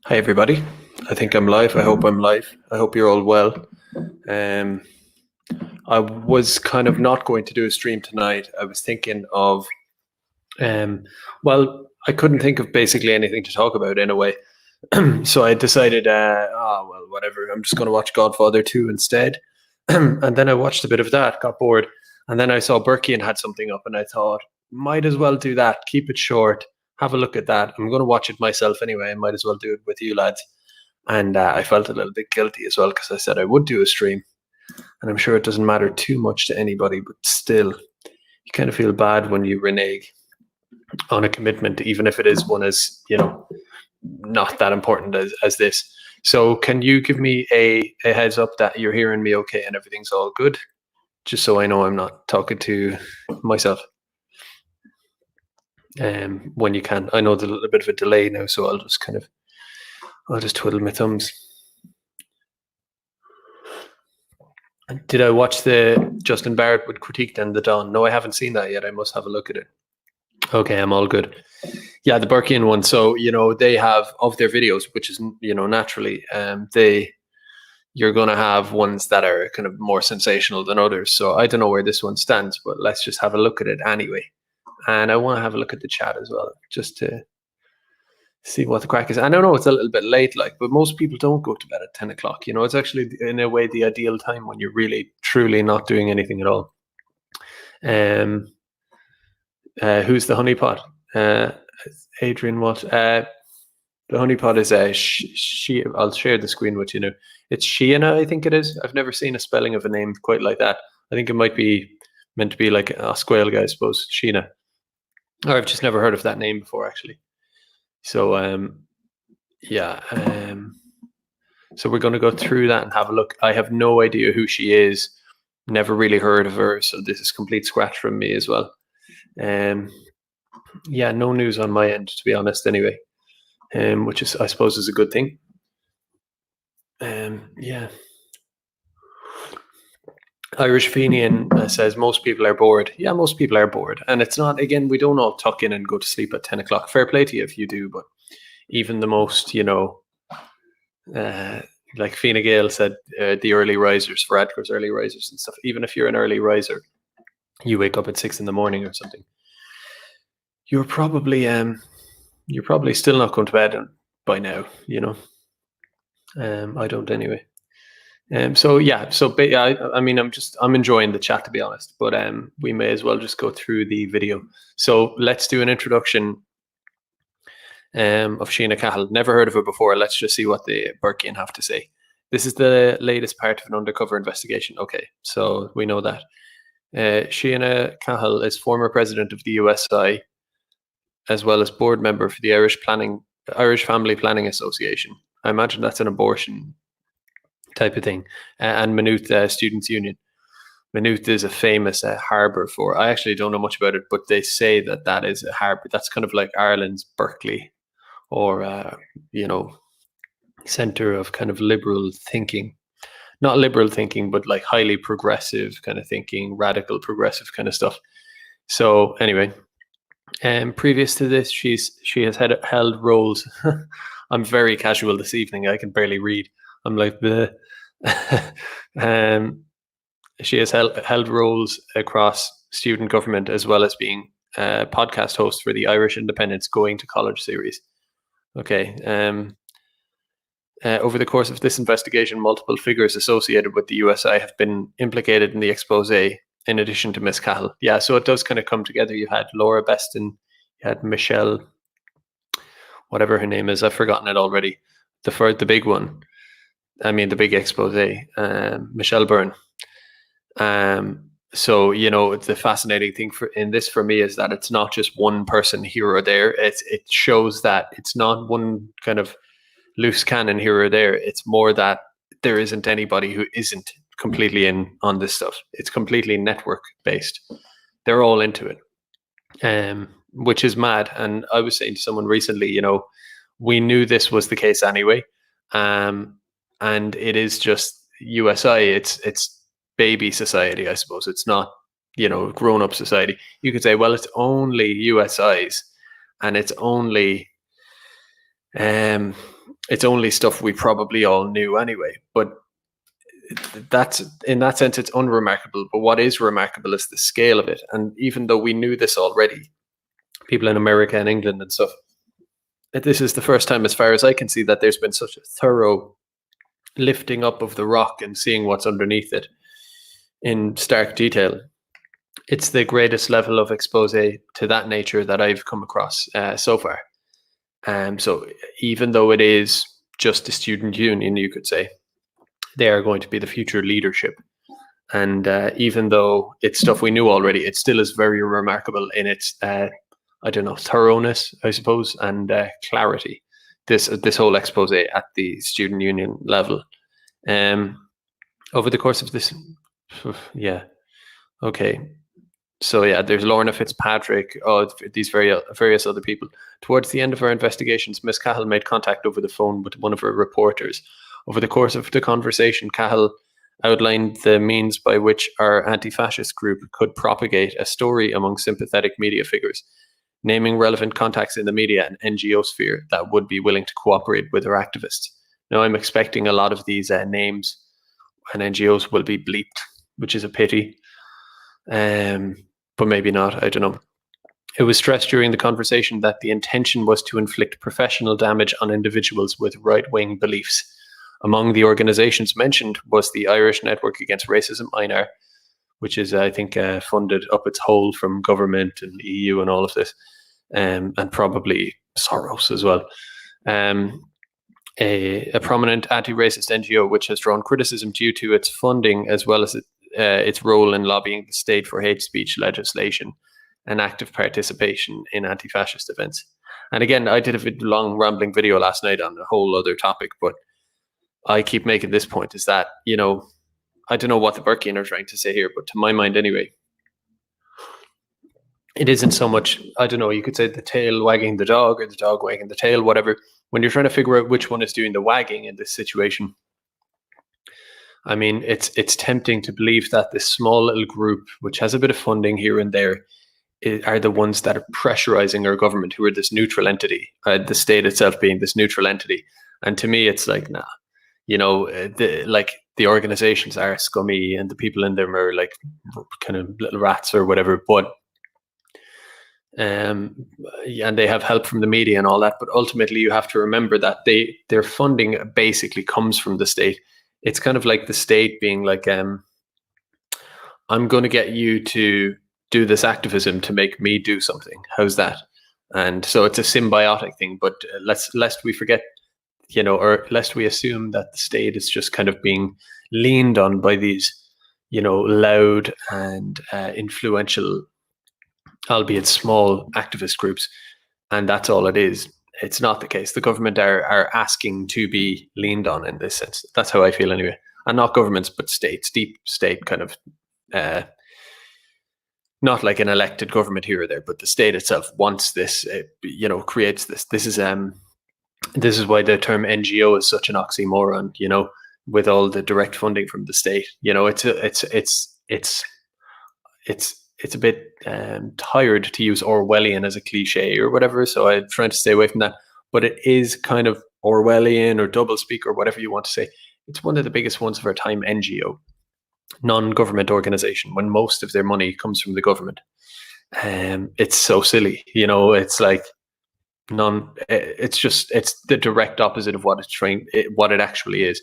Hi everybody. I think I'm live. I hope I'm live. I hope you're all well. I was kind of not going to do a stream tonight. I was thinking of, I couldn't think of basically anything to talk about in a way. So I decided, whatever. I'm just going to watch Godfather 2 instead. And then I watched a bit of that, got bored. And then I saw Burkean had something up and I thought, might as well do that. Keep it short. Have a look at that. I'm going to watch it myself anyway. I might as well do it with you lads. And I felt a little bit guilty as well because I said I would do a stream. And I'm sure it doesn't matter too much to anybody, but still, you kind of feel bad when you renege on a commitment, even if it is one as, not that important as this. So can you give me a heads up that you're hearing me okay and everything's all good? Just so I know I'm not talking to myself. When you can. I know there's a little bit of a delay now, so I'll just twiddle my thumbs. Did I watch the Justin Barrett would critique then the Dawn? No, I haven't seen that yet. I must have a look at it. Okay, I'm all good. Yeah, the Burkean one. So, they have of their videos, which is, naturally, you're going to have ones that are kind of more sensational than others. So I don't know where this one stands, but let's just have a look at it anyway. And I want to have a look at the chat as well, just to see what the crack is. I don't know, it's a little bit late, but most people don't go to bed at 10 o'clock. It's actually, in a way, the ideal time when you're really, truly not doing anything at all. Who's the honeypot? Adrian, what? The honeypot is she. I'll share the screen with you now. It's Sheena, I think it is. I've never seen a spelling of a name quite like that. I think it might be meant to be like a Squale guy, I suppose. Sheena. Or I've just never heard of that name before, actually. So, so we're going to go through that and have a look. I have no idea who she is. Never really heard of her. So this is complete scratch from me as well. No news on my end, to be honest, anyway, which is, I suppose, is a good thing. Irish Fenian says most people are bored. Yeah, most people are bored. And it's not, again, we don't all tuck in and go to sleep at 10 o'clock. Fair play to you if you do, but even the most, like Fine Gael said, the early risers, Varadkar's early risers and stuff, even if you're an early riser, you wake up at 6 a.m. or something, you're probably still not going to bed by now, I don't anyway. I'm enjoying the chat, to be honest, but we may as well just go through the video. So let's do an introduction of Sheena Cahill. Never heard of her before. Let's just see what the Burkean have to say. This is the latest part of an undercover investigation. Okay, so we know that. Sheena Cahill is former president of the USI, as well as board member for the Irish Family Planning Association. I imagine that's an abortion type of thing. And Maynooth Students' Union. Maynooth is a famous harbour for, I actually don't know much about it, but they say that is a harbour. That's kind of like Ireland's Berkeley, or, centre of kind of liberal thinking. Not liberal thinking, but like highly progressive kind of thinking, radical progressive kind of stuff. So anyway, previous to this, she has held roles. I'm very casual this evening. I can barely read. I'm like the. She has held roles across student government, as well as being a podcast host for the Irish Independent's Going to College series. Okay. Over the course of this investigation, multiple figures associated with the USI have been implicated in the expose, in addition to Miss Cahill. Yeah, so it does kind of come together. You had Laura Beston, you had Michelle, whatever her name is, I've forgotten it already. The big one. I mean, the big expose, Michelle Byrne. So, the fascinating thing for me is that it's not just one person here or there. It shows that it's not one kind of loose cannon here or there. It's more that there isn't anybody who isn't completely in on this stuff. It's completely network based. They're all into it, which is mad. And I was saying to someone recently, we knew this was the case anyway. And it is just USI. It's baby society, I suppose. It's not, grown up society. You could say, well, it's only USIs, and it's only It's only stuff we probably all knew anyway. But that's, in that sense, it's unremarkable. But what is remarkable is the scale of it. And even though we knew this already, people in America and England and stuff, this is the first time, as far as I can see, that there's been such a thorough lifting up of the rock and seeing what's underneath it in stark detail. It's the greatest level of expose to that nature that I've come across so far. So even though it is just the student union, you could say, they are going to be the future leadership. And even though it's stuff we knew already, it still is very remarkable in its, thoroughness, I suppose, and clarity. This whole expose at the student union level. Over the course of this, yeah, okay. So yeah, there's Lorna Fitzpatrick, these various other people. Towards the end of our investigations, Miss Cahill made contact over the phone with one of her reporters. Over the course of the conversation, Cahill outlined the means by which our anti-fascist group could propagate a story among sympathetic media figures, naming relevant contacts in the media and NGO sphere that would be willing to cooperate with our activists. Now, I'm expecting a lot of these names and NGOs will be bleeped, which is a pity. But maybe not, I don't know. It was stressed during the conversation that the intention was to inflict professional damage on individuals with right-wing beliefs. Among the organizations mentioned was the Irish Network Against Racism, INR, which is, I think, funded up its hole from government and EU and all of this, and probably Soros as well. A prominent anti-racist NGO, which has drawn criticism due to its funding as well as its role in lobbying the state for hate speech legislation and active participation in anti-fascist events. And again, I did a long rambling video last night on a whole other topic, but I keep making this point, is that, I don't know what the Burkean are trying to say here, but to my mind anyway, it isn't so much, I don't know, you could say the tail wagging the dog or the dog wagging the tail, whatever. When you're trying to figure out which one is doing the wagging in this situation, I mean, it's tempting to believe that this small little group, which has a bit of funding here and there, are the ones that are pressurizing our government, who are this neutral entity, the state itself being this neutral entity. And to me, it's like, nah, the organizations are scummy and the people in them are like kind of little rats or whatever. But and they have help from the media and all that. But ultimately, you have to remember that their funding basically comes from the state. It's kind of like the state being like, I'm going to get you to do this activism to make me do something. How's that? And so it's a symbiotic thing. But lest we forget, or lest we assume that the state is just kind of being leaned on by these, loud and influential, albeit small, activist groups, and that's all it is. It's not the case. The government are asking to be leaned on in this sense. That's how I feel anyway. And not governments, but states, deep state kind of, not like an elected government here or there, but the state itself wants this, creates this. This is why the term NGO is such an oxymoron, with all the direct funding from the state. It's a bit tired to use Orwellian as a cliche or whatever, so I'm trying to stay away from that. But it is kind of Orwellian or doublespeak or whatever you want to say. It's one of the biggest ones of our time, NGO, non-government organization, when most of their money comes from the government. It's so silly, it's like it's the direct opposite of what what it actually is.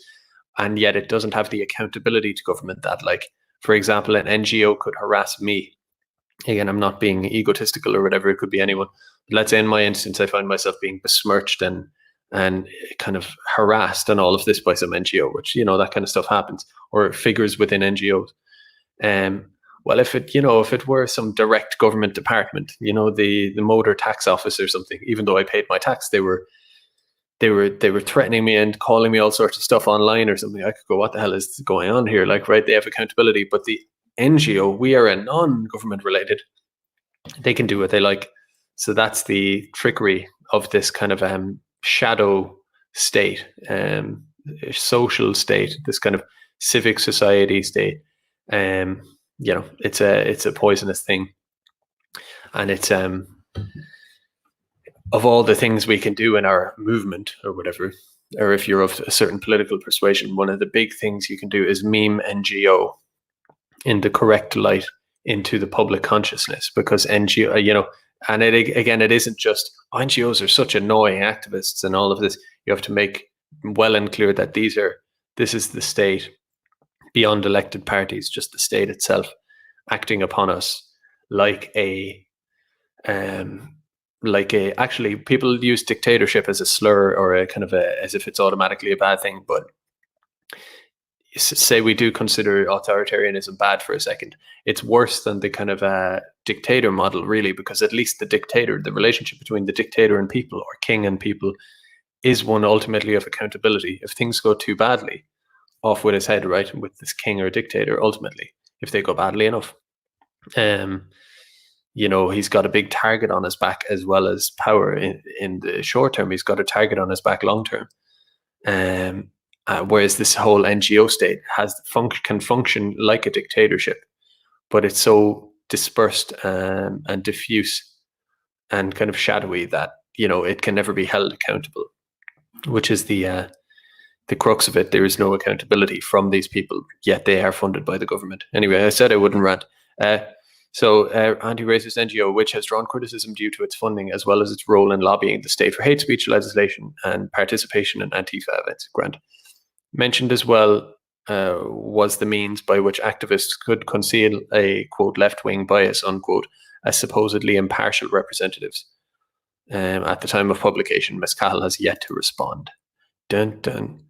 And yet it doesn't have the accountability to government that, like, for example, an NGO could harass me. Again, I'm not being egotistical or whatever, it could be anyone. But let's say in my instance, I find myself being besmirched and kind of harassed and all of this by some NGO, which, that kind of stuff happens, or figures within NGOs. Well, if it were some direct government department, the motor tax office or something, even though I paid my tax, they were threatening me and calling me all sorts of stuff online or something. I could go, what the hell is going on here? Like, right, they have accountability, but the NGO, we are a non-government related. They can do what they like. So that's the trickery of this kind of shadow state, social state, this kind of civic society state. It's a poisonous thing, and it's of all the things we can do in our movement or whatever, or if you're of a certain political persuasion, one of the big things you can do is meme NGO in the correct light into the public consciousness, because NGO, and it isn't just NGOs are such annoying activists and all of this. You have to make well and clear that this is the state beyond elected parties, just the state itself acting upon us like actually people use dictatorship as a slur or a kind of as if it's automatically a bad thing, but say we do consider authoritarianism bad for a second, it's worse than the kind of dictator model, really, because at least the relationship between the dictator and people, or king and people, is one ultimately of accountability. If things go too badly, off with his head, right, with this king or dictator, ultimately, if they go badly enough. He's got a big target on his back, as well as power in the short term. He's got a target on his back long term. Whereas this whole NGO state can function like a dictatorship, but it's so dispersed and diffuse and kind of shadowy that it can never be held accountable, which is the crux of it. There is no accountability from these people, yet they are funded by the government. Anyway, I said I wouldn't rant. Anti-racist NGO, which has drawn criticism due to its funding as well as its role in lobbying the state for hate speech legislation and participation in Antifa events. Grant. Mentioned as well was the means by which activists could conceal a, quote, left-wing bias, unquote, as supposedly impartial representatives. At the time of publication, Mescal has yet to respond. Dun, dun,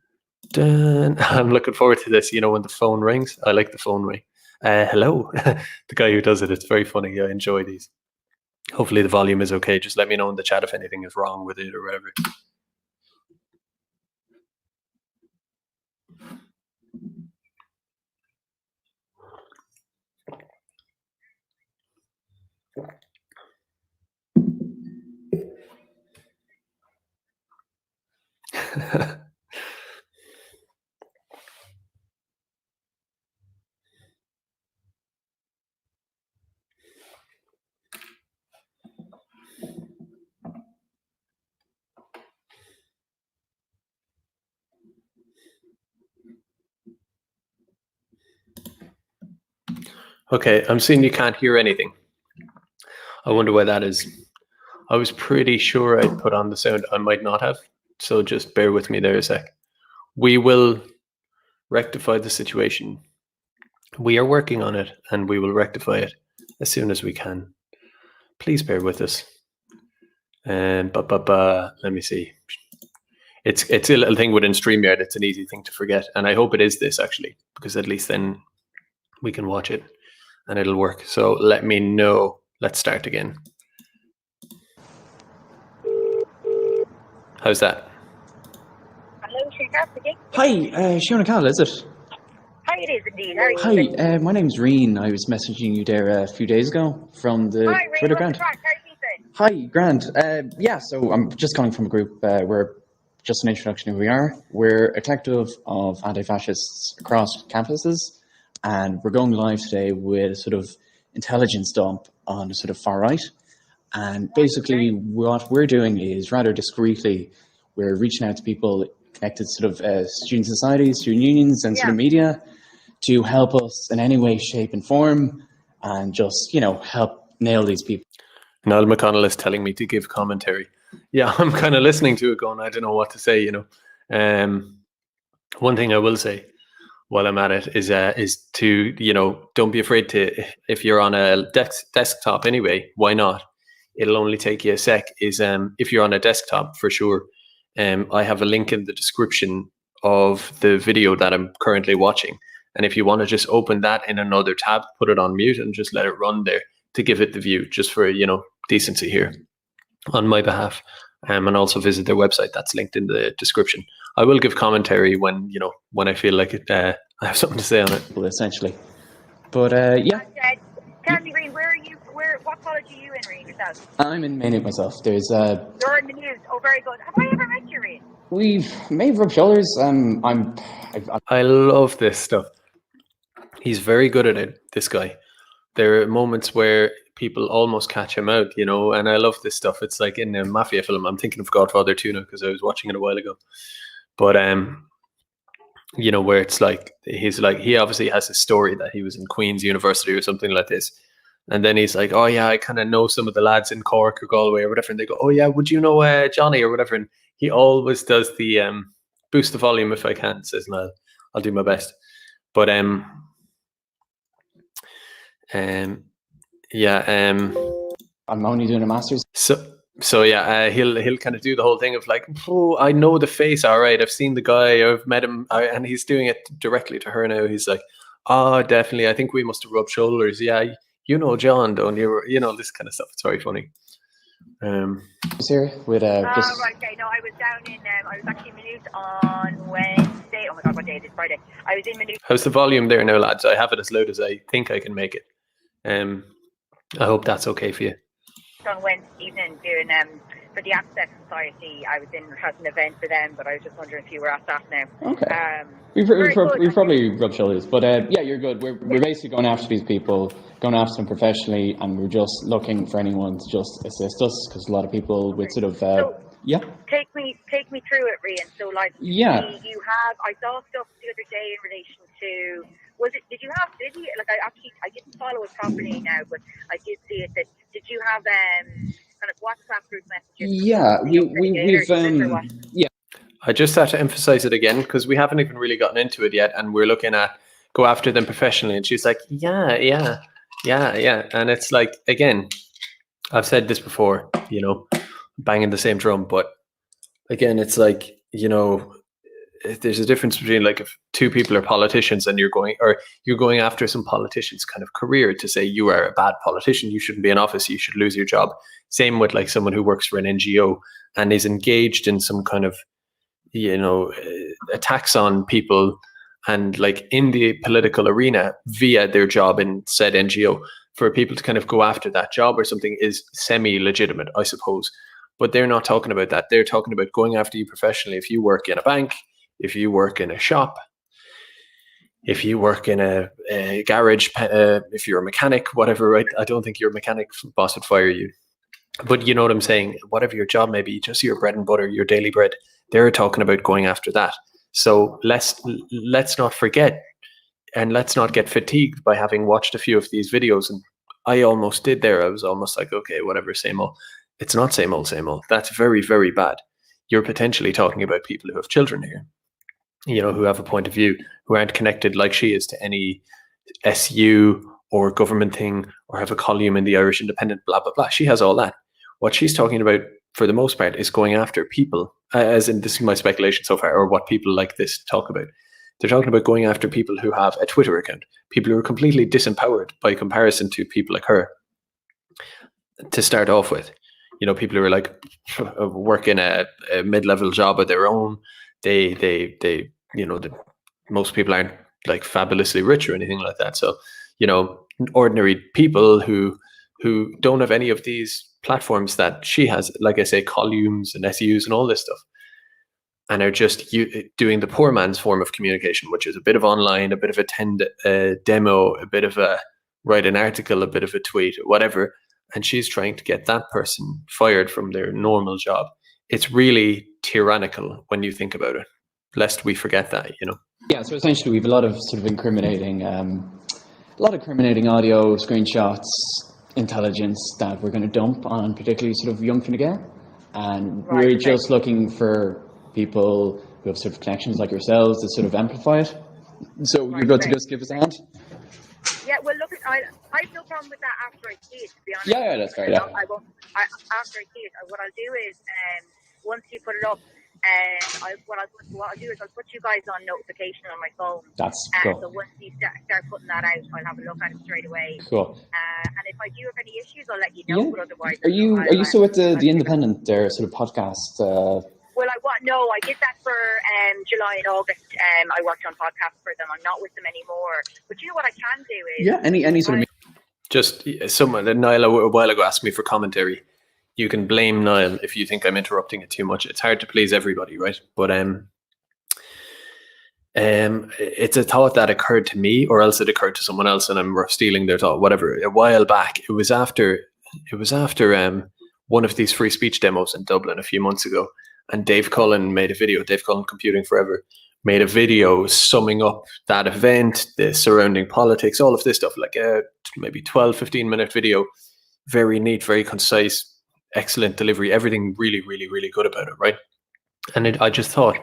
dun. I'm looking forward to this, when the phone rings. I like the phone ring. Hello, the guy who does it. It's very funny. I enjoy these. Hopefully the volume is okay. Just let me know in the chat if anything is wrong with it or whatever. Okay, I'm seeing you can't hear anything. I wonder why that is. I was pretty sure I'd put on the sound. I might not have, so just bear with me there a sec. We will rectify the situation. We are working on it, and we will rectify it as soon as we can. Please bear with us. And let me see. It's a little thing within StreamYard. It's an easy thing to forget, and I hope it is this, actually, because at least then we can watch it and it'll work. So let me know. Let's start again. How's that? Hello, Shane speaking. Hi, Siobhan Call, is it? Hi, it is indeed. How are you? Hi, my name's Reen. I was messaging you there a few days ago from the Hi, Reen, Twitter what's Grant. the crack? How are you doing? Hi, Grant. Yeah, so I'm just calling from a group. We're just an introduction of who we are. We're a collective of anti-fascists across campuses, and we're going live today with a sort of intelligence dump on the sort of far right. And basically what we're doing is rather discreetly, we're reaching out to people connected to sort of student societies, student unions and sort of media to help us in any way, shape and form and just, help nail these people. Niall McConnell is telling me to give commentary. Yeah, I'm kind of listening to it going, I don't know what to say, One thing I will say while I'm at it is to, don't be afraid to, if you're on a desktop anyway, why not? It'll only take you a sec. If you're on a desktop, for sure, I have a link in the description of the video that I'm currently watching. And if you want to just open that in another tab, put it on mute and just let it run there to give it the view, just for, decency here on my behalf. And also visit their website. That's linked in the description. I will give commentary when, when I feel like it, I have something to say on it. Well, essentially. But yeah. Tell me, Reen, where are you? What college are you in, Reen, yourself? I'm in Maynooth myself. You're in the news. Oh, very good. Have I ever met you, Reen? We've made rub shoulders. I love this stuff. He's very good at it, this guy. There are moments where people almost catch him out, and I love this stuff. It's like in a mafia film. I'm thinking of Godfather 2 now because I was watching it a while ago. But where it's like he obviously has a story that he was in Queen's University or something like this. And then he's like, oh yeah, I kind of know some of the lads in Cork or Galway or whatever. And they go, oh yeah, would you know Johnny or whatever? And he always does the boost the volume if I can, says Niall. I'll do my best. But I'm only doing a master's. So yeah, he'll kind of do the whole thing of like, oh, I know the face, all right. I've seen the guy, I've met him, and he's doing it directly to her now. He's like, oh, definitely. I think we must have rubbed shoulders. Yeah, John, don't you? This kind of stuff. It's very funny. Here with just. Right, okay. No, I was down in. I was actually in Maynooth on Wednesday. Oh my God, what day is it? Friday. I was in Maynooth. How's the volume there now, lads? I have it as loud as I think I can make it. I hope that's okay for you. On Wednesday evening doing for the Access Society. I was in an event for them, but I was just wondering if you were at that now. Okay. We've probably rubbed shoulders, but yeah, you're good. We're basically going after these people, going after them professionally, and we're just looking for anyone to just assist us because a lot of people with sort of yeah. Take me through it, Rian. So like yeah, you have. I saw stuff the other day in relation to. Did you like I didn't follow it properly now, but I did see it. Did you have kind of WhatsApp group messages? Yeah, we've yeah. I just had to emphasize it again because we haven't even really gotten into it yet, and we're looking at go after them professionally. And she's like, yeah, and it's like, again, I've said this before, banging the same drum, but again, it's like, there's a difference between like if two people are politicians and you're going after some politician's kind of career to say you are a bad politician, you shouldn't be in office, you should lose your job. Same with like someone who works for an NGO and is engaged in some kind of attacks on people and like in the political arena via their job in said NGO. For people to kind of go after that job or something is semi-legitimate, I suppose. But they're not talking about that. They're talking about going after you professionally. If you work in a bank, if you work in a shop, if you work in a garage, if you're a mechanic, whatever, right? I don't think your mechanic boss would fire you. But you know what I'm saying? Whatever your job may be, just your bread and butter, your daily bread, they're talking about going after that. So let's not forget and let's not get fatigued by having watched a few of these videos. And I almost did there. I was almost like, okay, whatever, same old. It's not same old, same old. That's very, very bad. You're potentially talking about people who have children here, who have a point of view, who aren't connected like she is to any SU or government thing or have a column in the Irish Independent, blah, blah, blah. She has all that. What she's talking about for the most part is going after people, as in this is my speculation so far, or what people like this talk about. They're talking about going after people who have a Twitter account, people who are completely disempowered by comparison to people like her to start off with. People who are like working a mid-level job of their own. Most people aren't like fabulously rich or anything like that. So, ordinary people who don't have any of these platforms that she has, like I say, columns and SUs and all this stuff, and are just doing the poor man's form of communication, which is a bit of online, a bit of a demo, a bit of a write an article, a bit of a tweet, whatever. And she's trying to get that person fired from their normal job. It's really tyrannical when you think about it, lest we forget that, Yeah, so essentially we have a lot of sort of incriminating audio, screenshots, intelligence that we're going to dump on particularly sort of young Fine Gael. And we're just looking for people who have sort of connections like yourselves to sort of amplify it. So you're good to just give us a hand? Yeah, well, look, I have no problem with that after I see it, to be honest. Yeah, that's fair. Yeah. After I see it, what I'll do is, once you put it up, what I'll do is I'll put you guys on notification on my phone. That's cool. So once you start putting that out, I'll have a look at it straight away. Cool. And if I do have any issues, I'll let you know. Yeah. But otherwise, are you still at the Independent there sort of podcast? Well, I did that for July and August. I worked on podcasts for them. I'm not with them anymore. But you know what I can do is any sort of just someone Niall a while ago asked me for commentary. You can blame Niall if you think I'm interrupting it too much. It's hard to please everybody, right? But It's a thought that occurred to me, or else it occurred to someone else, and I'm stealing their thought. Whatever. A while back, it was after one of these free speech demos in Dublin a few months ago, and Dave Cullen made a video. Dave Cullen, Computing Forever, made a video summing up that event, the surrounding politics, all of this stuff, like a maybe 12-15 minute video. Very neat, very concise, excellent delivery, everything really, really, really good about it, right? And I just thought,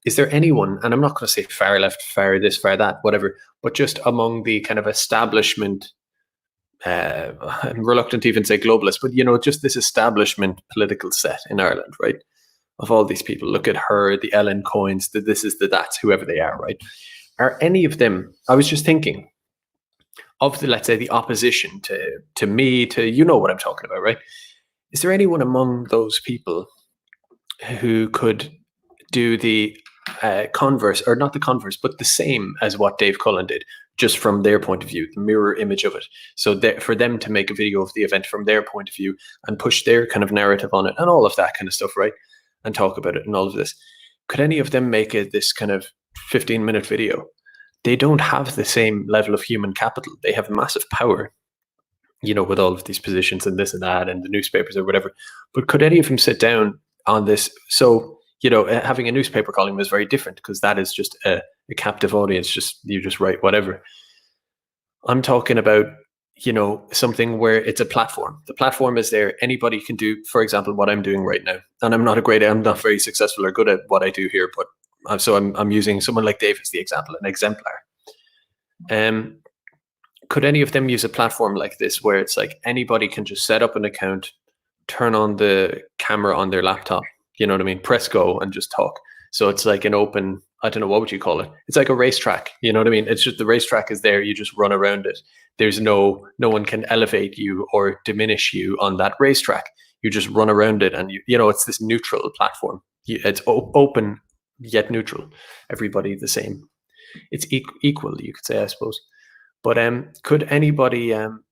is there anyone, and I'm not going to say far left, far this, far that, whatever, but just among the kind of establishment, I'm reluctant to even say globalist, but, you know, just this establishment political set in Ireland, right? Of all these people, look at her, the Ellen Coins, the this is the that's, whoever they are, right? Are any of them, I was just thinking, of the, let's say, the opposition to me, to, you know what I'm talking about, right? Is there anyone among those people who could do the converse, or not the converse, but the same as what Dave Cullen did, just from their point of view, the mirror image of it? So for them to make a video of the event from their point of view and push their kind of narrative on it and all of that kind of stuff, right? And talk about it and all of this. Could any of them make this kind of 15-minute video? They don't have the same level of human capital. They have massive power, you know, with all of these positions and this and that and the newspapers or whatever. But could any of them sit down on this? So, you know, having a newspaper column is very different, because that is just a captive audience. You just write whatever. I'm talking about, you know, something where it's a platform. The platform is there. Anybody can do, for example, what I'm doing right now. And I'm not very successful or good at what I do here, but so I'm using someone like Dave as the example, an exemplar. Could any of them use a platform like this, where it's like anybody can just set up an account, turn on the camera on their laptop, you know what I mean, press go and just talk? So it's like an open, I don't know, what would you call it? It's like a racetrack, you know what I mean? It's just the racetrack is there, you just run around it. There's no one can elevate you or diminish you on that racetrack. You just run around it, and you know, it's this neutral platform. It's open yet neutral. Everybody the same. It's equal, you could say, I suppose. But could anybody on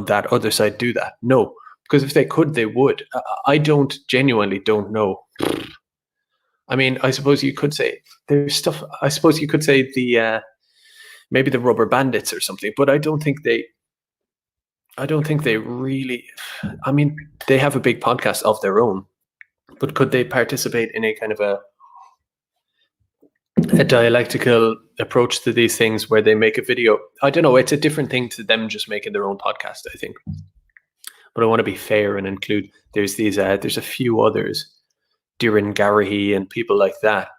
that other side do that? No, because if they could, they would. I genuinely don't know. I mean, I suppose you could say there's stuff. I suppose you could say the maybe the Rubber Bandits or something, but I don't think they really. I mean, they have a big podcast of their own, but could they participate in a kind of a dialectical approach to these things where they make a video? I don't know. It's a different thing to them just making their own podcast, I think. But I want to be fair and include. There's a few others, Doireann Garrahy and people like that.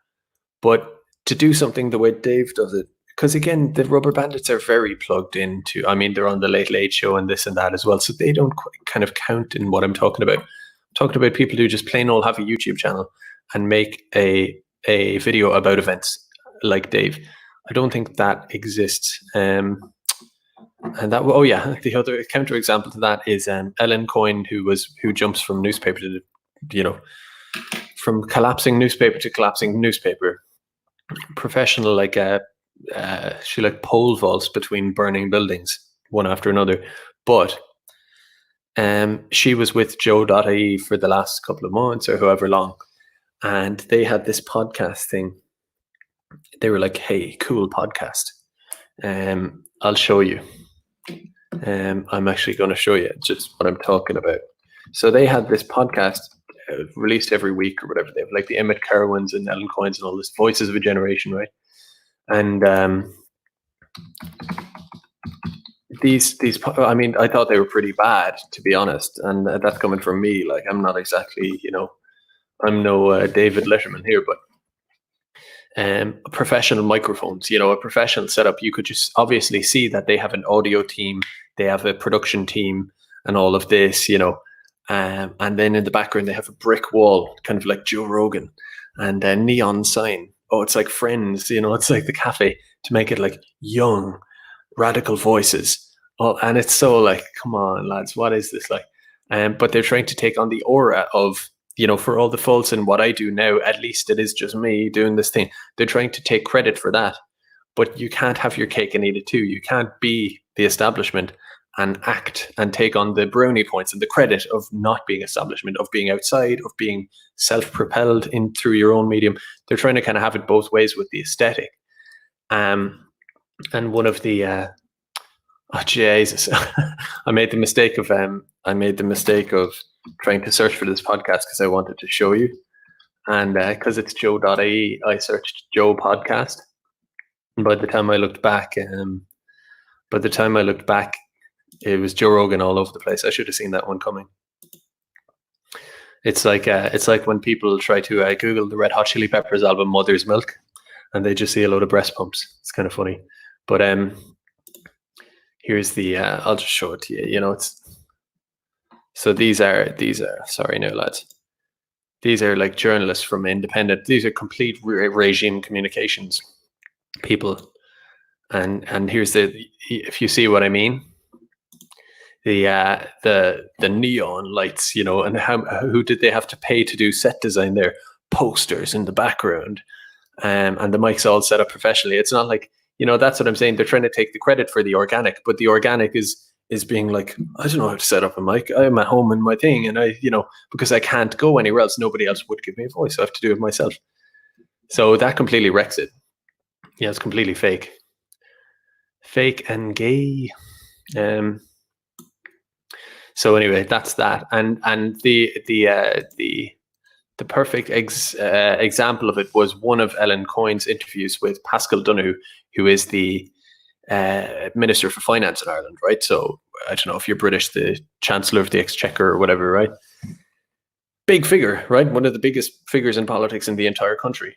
But to do something the way Dave does it, because again, the Rubber Bandits are very plugged into, I mean, they're on the Late Late Show and this and that as well. So they don't kind of count in what I'm talking about. I'm talking about people who just plain old have a YouTube channel and make a video about events like Dave. I don't think that exists. And that, oh yeah, the other counter example to that is Ellen Coyne, who jumps from newspaper to, you know, from collapsing newspaper to collapsing newspaper. Professional, like she like pole vaults between burning buildings one after another. But she was with Joe.ie for the last couple of months or however long, and they had this podcast thing. They were like, "Hey, cool podcast. I'll show you. I'm actually going to show you just what I'm talking about." So they had this podcast released every week or whatever. They have like the Emmett Carwins and Ellen Coins and all this, Voices of a Generation, right? And these I mean, I thought they were pretty bad, to be honest, and that's coming from me. Like, I'm not exactly, you know, I'm no David Letterman here, but professional microphones, you know, a professional setup. You could just obviously see that they have an audio team, they have a production team and all of this, you know, and then in the background they have a brick wall, kind of like Joe Rogan, and a neon sign. Oh, it's like Friends, you know, it's like the cafe, to make it like young, radical voices. Oh, and it's so like, come on, lads, what is this like? But they're trying to take on the aura of, you know, for all the faults in what I do now, at least it is just me doing this thing. They're trying to take credit for that. But you can't have your cake and eat it too. You can't be the establishment and act and take on the brownie points and the credit of not being establishment, of being outside, of being self-propelled in through your own medium. They're trying to kind of have it both ways with the aesthetic. And one of the oh Jesus, I made the mistake of trying to search for this podcast because I wanted to show you, and because it's Joe.ie, I searched Joe podcast. And by the time I looked back, it was Joe Rogan all over the place. I should have seen that one coming. It's like when people try to Google the Red Hot Chili Peppers album Mother's Milk, and they just see a load of breast pumps. It's kind of funny. But here's the I'll just show it to you. You know, it's so these are sorry now lads. These are like journalists from independent. These are complete regime communications people. And here's if you see what I mean. The neon lights, you know, and who did they have to pay to do set design there? Posters in the background, and the mic's all set up professionally. It's not like, you know, that's what I'm saying. They're trying to take the credit for the organic, but the organic is being like, I don't know how to set up a mic. I'm at home in my thing, and I, you know, because I can't go anywhere else, nobody else would give me a voice. I have to do it myself. So that completely wrecks it. Yeah, it's completely fake and gay. So anyway, that's that, and the perfect example of it was one of Ellen Coyne's interviews with Pascal Donoghue, who is the Minister for Finance in Ireland, right? So I don't know if you're British, the Chancellor of the Exchequer or whatever, right? Big figure, right? One of the biggest figures in politics in the entire country,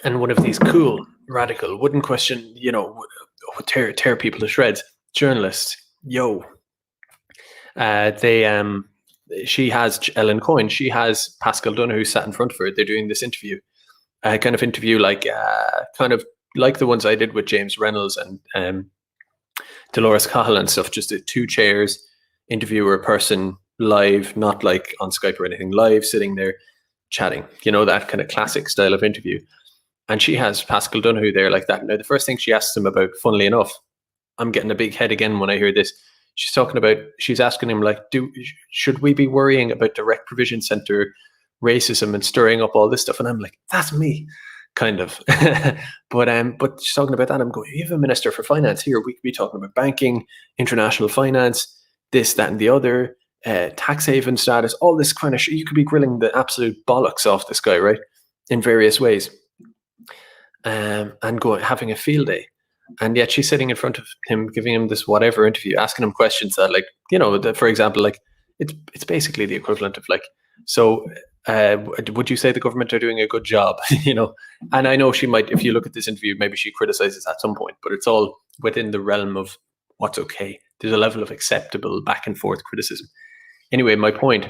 and one of these cool, radical, wouldn't question, you know, tear people to shreds journalists. Yo. She has Ellen Coyne, she has Pascal Donoghue sat in front of her. They're doing this interview, kind of interview like the ones I did with James Reynolds and Dolores Cahill and stuff. Just 2 chairs, interviewer, person, live, not like on Skype or anything, live, sitting there chatting. You know, that kind of classic style of interview. And she has Pascal Donoghue there like that. Now, the first thing she asks him about, funnily enough, I'm getting a big head again when I hear this. She's asking him, like, should we be worrying about direct provision center racism and stirring up all this stuff? And I'm like, that's me, kind of. But she's talking about that. I'm going, you have a Minister for Finance here. We could be talking about banking, international finance, this, that, and the other, tax haven status, all this kind of shit. You could be grilling the absolute bollocks off this guy, right? In various ways. And having a field day. And yet she's sitting in front of him, giving him this whatever interview, asking him questions that, like, you know, for example, like, it's basically the equivalent of like, so would you say the government are doing a good job? You know, and I know she might, if you look at this interview, maybe she criticizes at some point, but it's all within the realm of what's okay. There's a level of acceptable back and forth criticism. Anyway, my point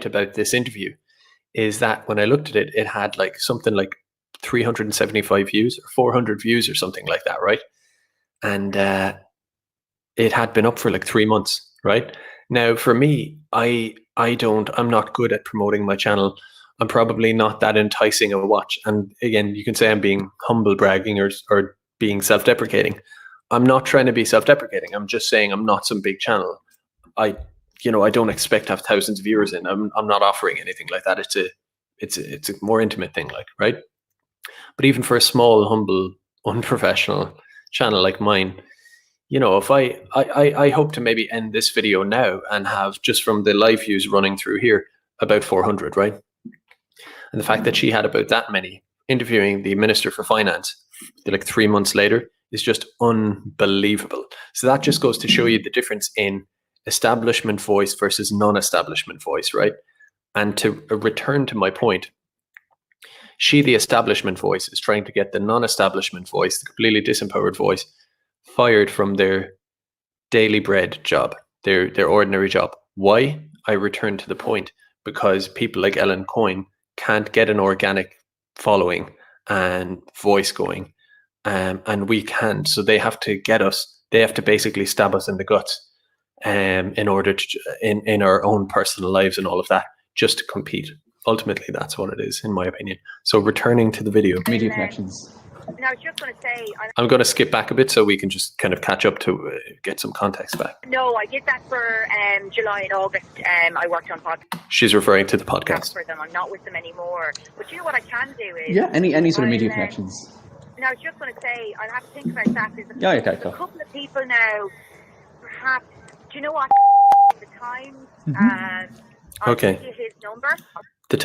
about this interview is that when I looked at it, it had like something like 375 views or 400 views or something like that, right? And it had been up for like 3 months, right? Now, for me, I'm not good at promoting my channel. I'm probably not that enticing a watch. And again, you can say I'm being humble bragging or being self-deprecating. I'm not trying to be self-deprecating. I'm just saying I'm not some big channel. I don't expect to have thousands of viewers in. I'm not offering anything like that. It's a more intimate thing, like, right? But even for a small, humble, unprofessional channel like mine, you know, if I hope to maybe end this video now and have, just from the live views running through here, about 400, right? And the fact that she had about that many interviewing the Minister for Finance like 3 months later is just unbelievable. So that just goes to show you the difference in establishment voice versus non-establishment voice, right? And to return to my point, she, the establishment voice, is trying to get the non-establishment voice, the completely disempowered voice, fired from their daily bread job, their ordinary job. Why? I return to the point, because people like Ellen Coyne can't get an organic following and voice going, and we can. So they have to get us. They have to basically stab us in the guts, in order to in our own personal lives and all of that, just to compete. Ultimately, that's what it is, in my opinion. So returning to the video. Media connections. Now, I was just going to say, I'm going to skip back a bit so we can just kind of catch up to get some context back. no, I did that for July and August. I worked on podcasts She's referring to the podcast. for them. I'm not with them anymore. But you know what I can do is... Yeah, any sort of I'll, media connections. Now, I was just going to say, I'll have to think about that. There's Yeah, okay, there's cool. a couple of people now, perhaps... Do you know what? The Times... I'll Okay. give you his number. At the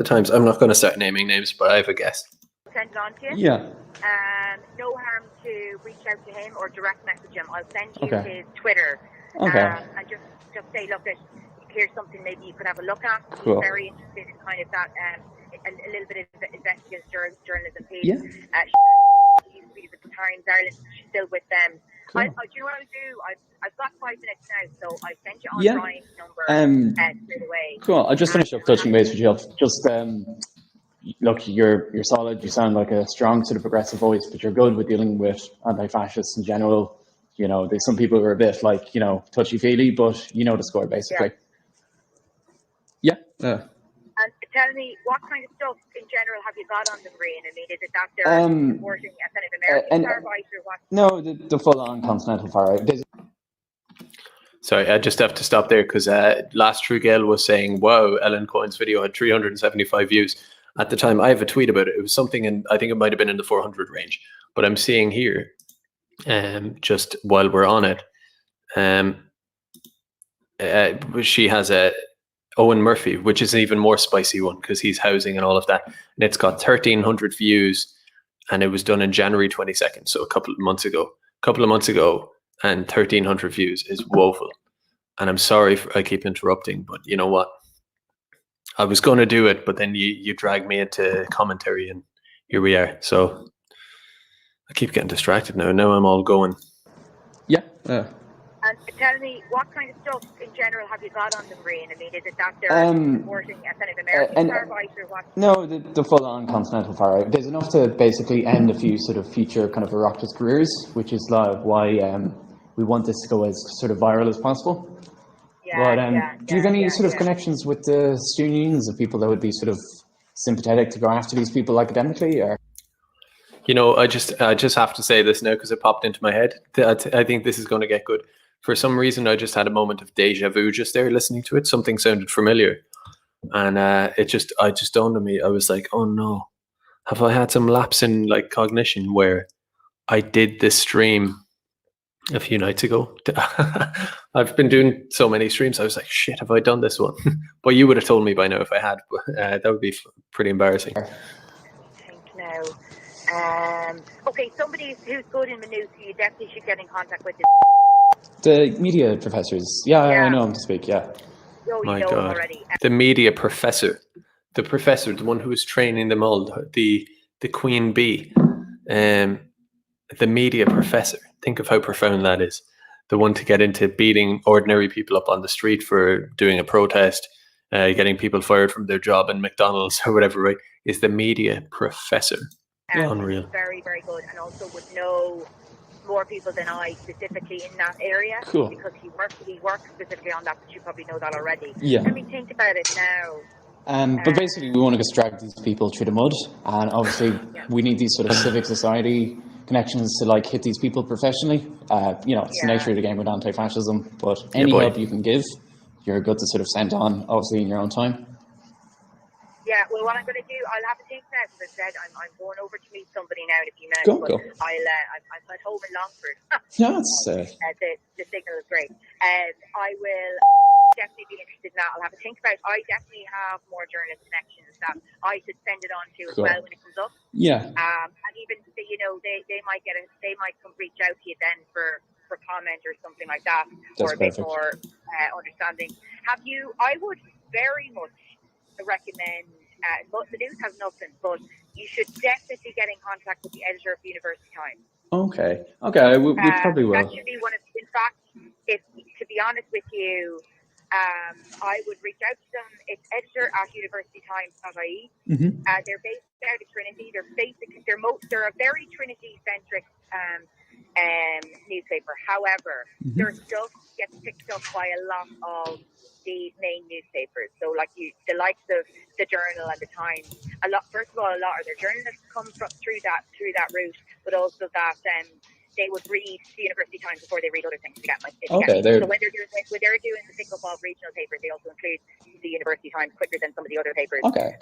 Times, I'm not going to start naming names, but I have a guess. I'll send it on to you. Yeah. No harm to reach out to him or direct message him. I'll send you Okay. his Twitter. Okay. And just say, look, here's something maybe you could have a look at. Cool. He's very interested in kind of that, a little bit of investigative journalism piece. Yeah. She used to be with the Times Ireland. She's still with them. Cool. Do you know what I'll do? I've got 5 minutes now, so I'll send you on Yeah. Brian's number straight away. Cool. I'll just finish up touching base with you. Just look, you're solid. You sound like a strong sort of progressive voice, but you're good with dealing with anti-fascists in general. You know, there's some people who are a bit like, touchy-feely, but you know the score basically. Yeah. And tell me, what kind of stuff in general have you got on the Marine? I mean, is it that they're supporting a kind of American far right or what? No, the full-on continental far right. Sorry, I just have to stop there because last Trugel was saying, wow, Ellen Cohen's video had 375 views. At the time, I have a tweet about it. It was something I think it might have been in the 400 range. But I'm seeing here, just while we're on it, she has a Owen Murphy, which is an even more spicy one because he's housing and all of that. And it's got 1,300 views and it was done in January 22nd. So a couple of months ago, and 1,300 views is woeful. And I'm sorry I keep interrupting, but you know what? I was going to do it, but then you dragged me into commentary and here we are. So I keep getting distracted now. Now I'm all going. Yeah. And tell me, what kind of stuff in general have you got on the Marine? I mean, is it that they're supporting a kind of American far right or what? No, the full-on continental far right. There's enough to basically end a few sort of future kind of Oireachtas careers, which is why we want this to go as sort of viral as possible. Do you have any sort of connections with the student unions of people that would be sort of sympathetic to go after these people academically? Or? You know, I just have to say this now because it popped into my head. I think this is going to get good. For some reason, I just had a moment of deja vu just there listening to it. Something sounded familiar. And I just dawned on me. I was like, oh no, have I had some lapse in like cognition where I did this stream a few nights ago? I've been doing so many streams. I was like, shit, have I done this one? But you would have told me by now if I had. That would be pretty embarrassing. I think now. Okay, somebody who's good in Maynooth who you definitely should get in contact with. The media professors. Yeah, I know him to speak, yeah. Oh, My you know God. him already. The media professor. The professor, the one who was training them all, the queen bee. The media professor. Think of how profound that is. The one to get into beating ordinary people up on the street for doing a protest, getting people fired from their job in McDonald's or whatever, right? Is the media professor. Unreal. Very, very good, and also would know more people than I specifically in that area. Cool. Because he works specifically on that, but you probably know that already. Yeah. Let me think about it now. But basically, we want to just drag these people through the mud, and obviously, we need these sort of civic society connections to like hit these people professionally. It's the nature of the game with anti-fascism. But any help you can give, you're good to sort of send on, obviously, in your own time. Yeah, well, what I'm going to do, I'll have a think now, because I said I'm going over to meet somebody now in a few minutes. Go. I'm at home in Longford. No, it's the signal is great. I will definitely be interested in that. I'll have a think about it. I definitely have more journalist connections that I could send it on to as well when it comes up. Yeah. And even they might come reach out to you then for comment or something like that. That's or a bit perfect. more understanding. I would very much recommend, the news has nothing, but you should definitely get in contact with the editor of the University Times. Okay, we probably will. That should be one of, in fact, to be honest with you, I would reach out to them. It's editor@universitytimes.ie. Mm-hmm. They're based out of Trinity. They're a very Trinity-centric newspaper. However, their stuff gets picked up by a lot of the main newspapers. So like the likes of the Journal and the Times. First of all, a lot of their journalists come through that route, but also that they would read the University Times before they read other things to get me. So when they're doing the pick up of regional papers, they also include the University Times quicker than some of the other papers. Okay.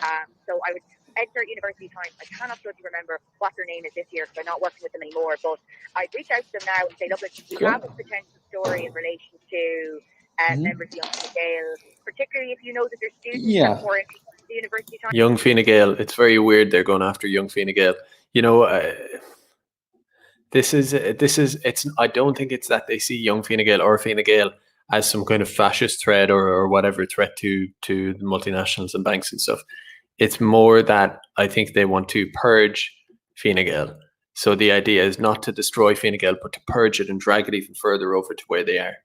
So I would enter University Times. I cannot really remember what their name is this year because I'm not working with them anymore. But I'd reach out to them now and say, look, we have a potential story in relation to members of Young Fine Gael, particularly if you know that their students are more interested in the University Times. Young Fine Gael. It's very weird they're going after Young Fine Gael. You know, it's. I don't think it's that they see Young Fine Gael or Fine Gael as some kind of fascist threat or whatever threat to the multinationals and banks and stuff. It's more that I think they want to purge Fine Gael. So the idea is not to destroy Fine Gael, but to purge it and drag it even further over to where they are.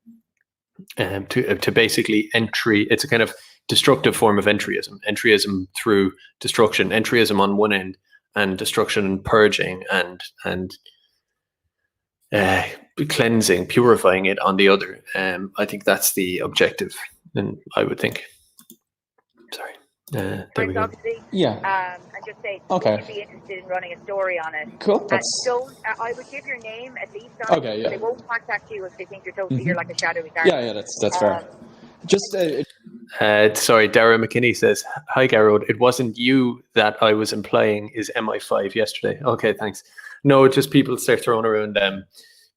To basically it's a kind of destructive form of entryism through destruction, entryism on one end, and destruction and purging and cleansing, purifying it on the other. I think that's the objective, and I would think. Sorry. There we go. And just say, would you be interested in running a story on it? Cool. I would give your name at least on it. They won't contact you if they think you're like a shadowy character. Yeah, that's fair. Just sorry, Dara McKinney says, hi Garrod, it wasn't you that I was implying is MI5 yesterday. Okay, thanks. No, just people start throwing around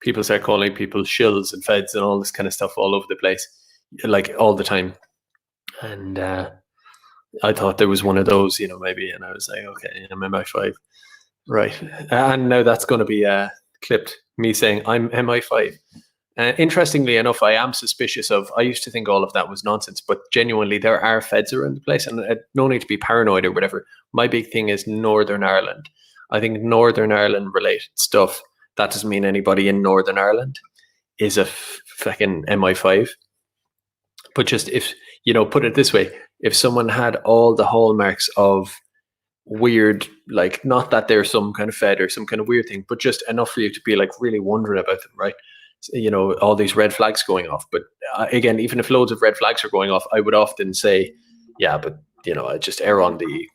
people start calling people shills and feds and all this kind of stuff all over the place, like all the time. And I thought there was one of those, maybe, and I was like, okay, I'm MI5. Right. And now that's going to be clipped, me saying I'm MI5. Interestingly enough, I am suspicious I used to think all of that was nonsense, but genuinely there are feds around the place, and no need to be paranoid or whatever. My big thing is Northern Ireland. I think Northern Ireland related stuff, that doesn't mean anybody in Northern Ireland is a fucking MI5. But just if, put it this way, if someone had all the hallmarks of weird, like, not that they're some kind of fed or some kind of weird thing, but just enough for you to be like really wondering about them, right? All these red flags going off. But again, even if loads of red flags are going off, I would often say, yeah, but I just err on the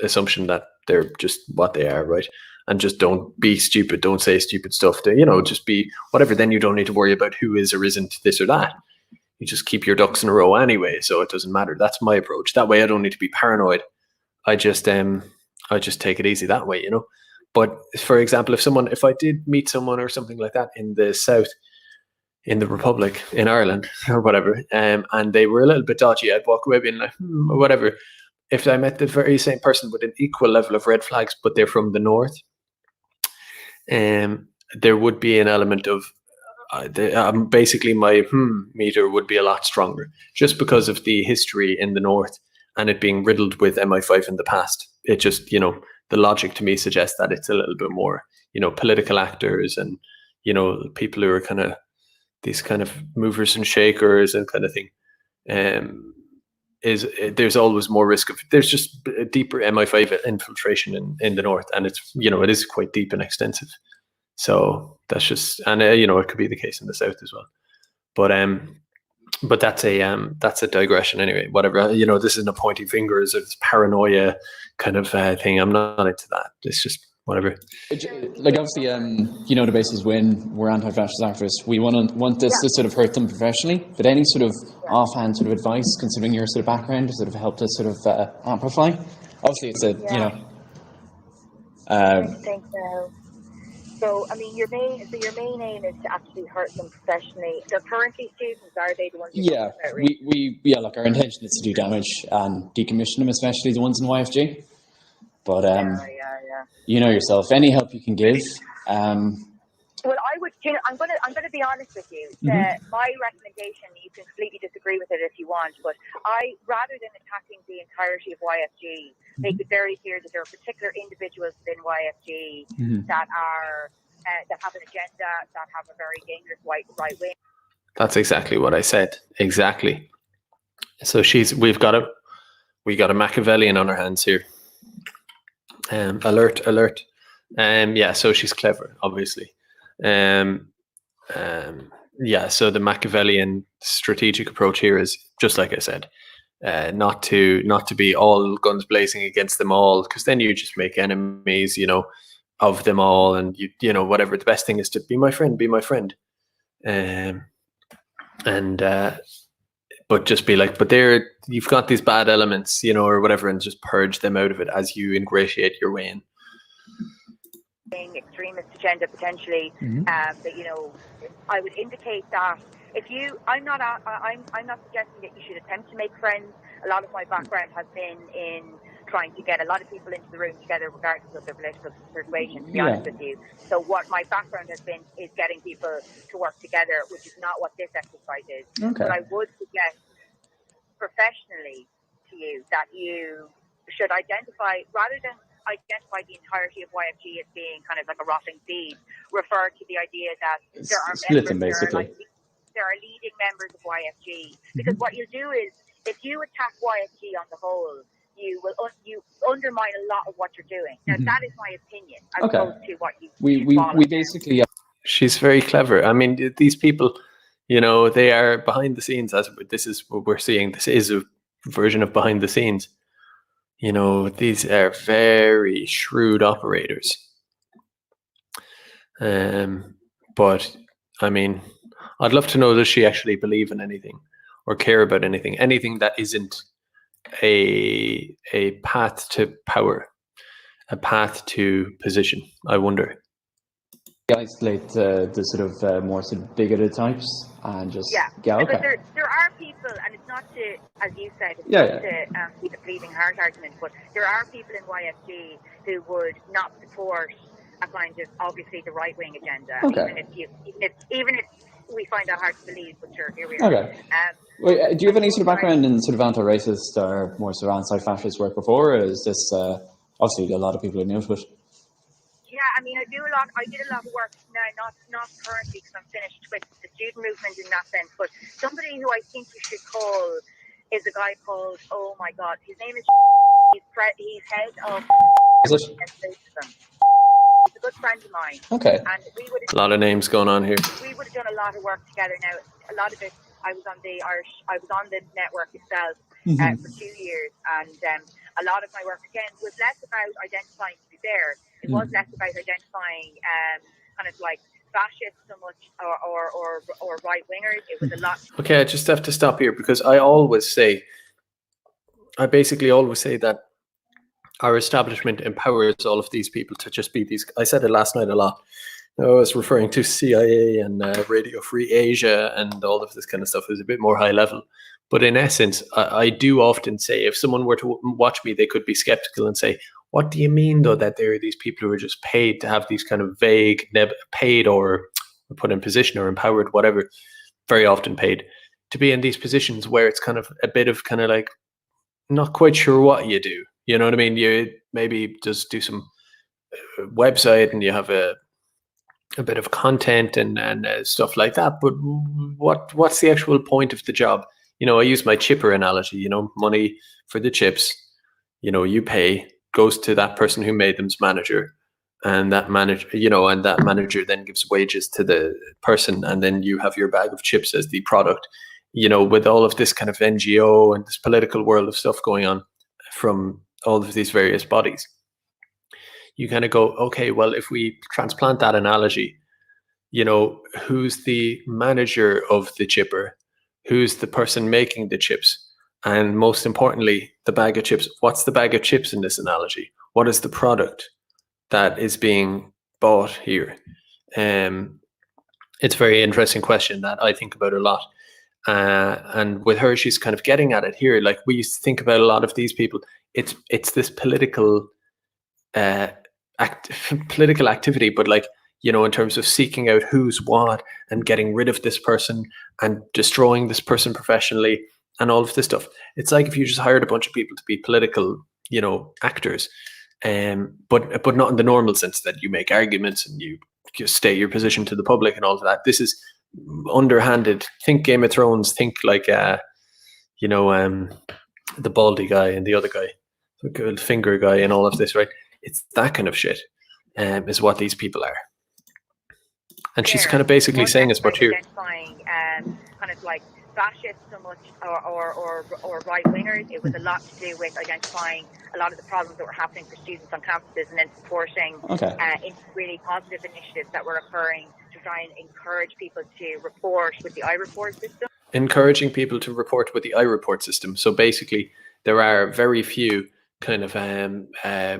assumption that they're just what they are, right? And just don't be stupid, don't say stupid stuff, just be whatever. Then you don't need to worry about who is or isn't this or that. You just keep your ducks in a row anyway, so it doesn't matter. That's my approach. That way I don't need to be paranoid. I just take it easy that way, But for example, if I did meet someone or something like that in the South, in the Republic, in Ireland or whatever, and they were a little bit dodgy, I'd walk away being like, whatever. If I met the very same person with an equal level of red flags, but they're from the North, there would be an element of basically my meter would be a lot stronger, just because of the history in the North and it being riddled with MI5 in the past. It just, the logic to me suggests that it's a little bit more, political actors and, people who are kind of these kind of movers and shakers and kind of thing. There's always more risk of, there's just a deeper MI5 infiltration in the North, and it's, it is quite deep and extensive. So that's just, and it could be the case in the South as well. But that's a digression anyway. Whatever, this isn't a pointing fingers or this paranoia kind of thing. I'm not into that. It's just whatever. Like obviously, the basis when we're anti-fascist activists, we want this to sort of hurt them professionally. But any sort of offhand sort of advice, considering your sort of background, to sort of help to sort of amplify. Obviously, it's I think so. So, I mean, your main aim is to actually hurt them professionally. They're currently students, are they the ones? Yeah, look, our intention is to do damage and decommission them, especially the ones in YFG. But you know yourself, any help you can give. Well, I would. I'm gonna be honest with you. My recommendation, you can completely disagree with it if you want, but rather than attacking the entirety of YFG, make it very clear that there are particular individuals within YFG that are that have an agenda, that have a very dangerous right wing. That's exactly what I said. Exactly. So we got a Machiavellian on our hands here. Alert. So she's clever, obviously. yeah, so the Machiavellian strategic approach here is just like I said, not to be all guns blazing against them all, because then you just make enemies, of them all, and whatever. The best thing is to be my friend, and but just be like, but you've got these bad elements, or whatever, and just purge them out of it as you ingratiate your way in. Extremist agenda potentially, that I would indicate that I'm not suggesting that you should attempt to make friends. A lot of my background has been in trying to get a lot of people into the room together, regardless of their political persuasion, to be honest with you. So what my background has been is getting people to work together, which is not what this exercise is. Okay. But I would suggest professionally to you that you should identify, rather than identify the entirety of YFG as being kind of like a rotting seed, refer to the idea that there are split them, members, basically. there are leading members of YFG. Because what you do is, if you attack YFG on the whole, you undermine a lot of what you're doing. Now, that is my opinion, as opposed to what you we basically. She's very clever. I mean, these people, they are behind the scenes. This is what we're seeing. This is a version of behind the scenes. These are very shrewd operators. But I mean, I'd love to know, does she actually believe in anything or care about anything that isn't a path to power, a path to position? I wonder. Isolate the sort of more sort of bigoted types and just because there are people, and it's not to, as you said, it's not to be the bleeding heart argument, but there are people in YFG who would not support a kind of obviously the right wing agenda, even if we find that hard to believe, but sure, here we are. Okay. Wait, do you have any sort of background in sort of anti-racist or more sort of anti-fascist work before, or is this obviously a lot of people are new to it? Yeah, I mean, I did a lot of work now, not currently because I'm finished with the student movement in that sense, but somebody who I think you should call is a guy called, oh my God, his name is, he's head of activism. He's a good friend of mine. Okay. And a lot of names going on here. We would have done a lot of work together. Now, a lot of it, I was on the network itself for 2 years, and a lot of my work again was less about identifying to be there. It was less about identifying kind of like fascists so much or right wingers. It was a lot. Okay, I just have to stop here because I basically always say that our establishment empowers all of these people to just be these. I said it last night a lot. I was referring to CIA and Radio Free Asia and all of this kind of stuff. Is a bit more high level. But in essence, I do often say, if someone were to watch me, they could be skeptical and say, what do you mean, though, that there are these people who are just paid to have these kind of vague, paid or put in position or empowered, whatever, very often paid to be in these positions where it's kind of a bit of kind of like not quite sure what you do. You know what I mean? You maybe just do some website and you have a bit of content and stuff like that. But what's the actual point of the job? I use my chipper analogy, money for the chips, you pay, goes to that person who made them's manager, and that manager then gives wages to the person, and then you have your bag of chips as the product. With all of this kind of NGO and this political world of stuff going on from all of these various bodies, you kind of go, okay, well, if we transplant that analogy, who's the manager of the chipper? Who's the person making the chips? And most importantly, the bag of chips. What's the bag of chips in this analogy? What is the product that is being bought here? It's a very interesting question that I think about a lot. And with her, she's kind of getting at it here. Like we used to think about a lot of these people. It's this political activity, but like, in terms of seeking out who's what and getting rid of this person and destroying this person professionally and all of this stuff. It's like if you just hired a bunch of people to be political, actors, but not in the normal sense that you make arguments and you just state your position to the public and all of that. This is underhanded. Think Game of Thrones. Think like, the baldy guy and the other guy, the gold finger guy and all of this, right? It's that kind of shit is what these people are. And she's kind of basically saying as much here. Identifying kind of like fascists so much or right wingers. It was a lot to do with identifying a lot of the problems that were happening for students on campuses, and then supporting really positive initiatives that were occurring to try and encourage people to report with the iReport system. Encouraging people to report with the iReport system. So basically, there are very few kind of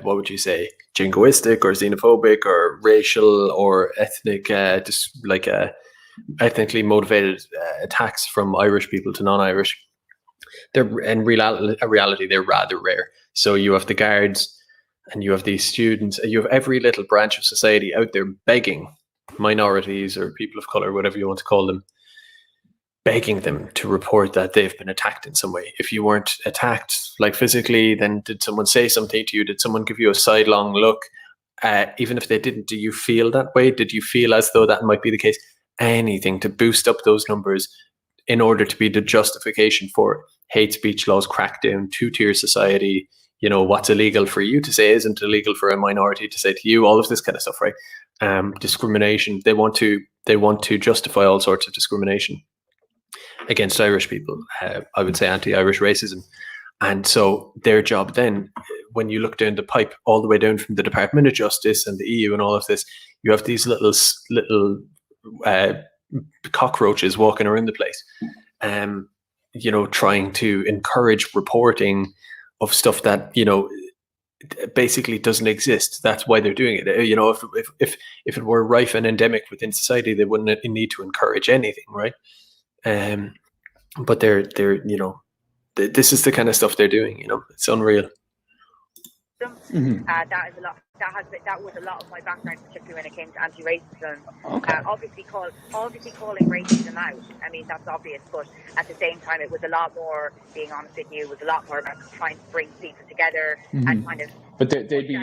what would you say, jingoistic or xenophobic or racial or ethnic, ethnically motivated attacks from Irish people to non-Irish. They're in reality they're rather rare. So you have the guards, and you have these students, and you have every little branch of society out there begging minorities or people of color, whatever you want to call them, begging them to report that they've been attacked in some way. If you weren't attacked like physically, then did someone say something to you? Did someone give you a sidelong look? Even if they didn't, do you feel that way? Did you feel as though that might be the case? Anything to boost up those numbers in order to be the justification for hate speech laws, crackdown, two-tier society, you know, what's illegal for you to say isn't illegal for a minority to say to you, all of this kind of stuff, right? Discrimination. They want to justify all sorts of discrimination against Irish people. I would say anti-Irish racism. And so their job then, when you look down the pipe, all the way down from the Department of Justice and the EU and all of this, you have these little cockroaches walking around the place, you know, trying to encourage reporting of stuff that, you know, basically doesn't exist. That's why they're doing it. You know, if it were rife and endemic within society, they wouldn't need to encourage anything, right? But they're you know, this is the kind of stuff they're doing. You know, it's unreal. Mm-hmm. That is a lot. That was a lot of my background, particularly when it came to anti-racism. Obviously calling racism out. I mean, that's obvious, but at the same time, it was a lot more. Being honest with you, it was a lot more about trying to bring people together and kind of. But they'd be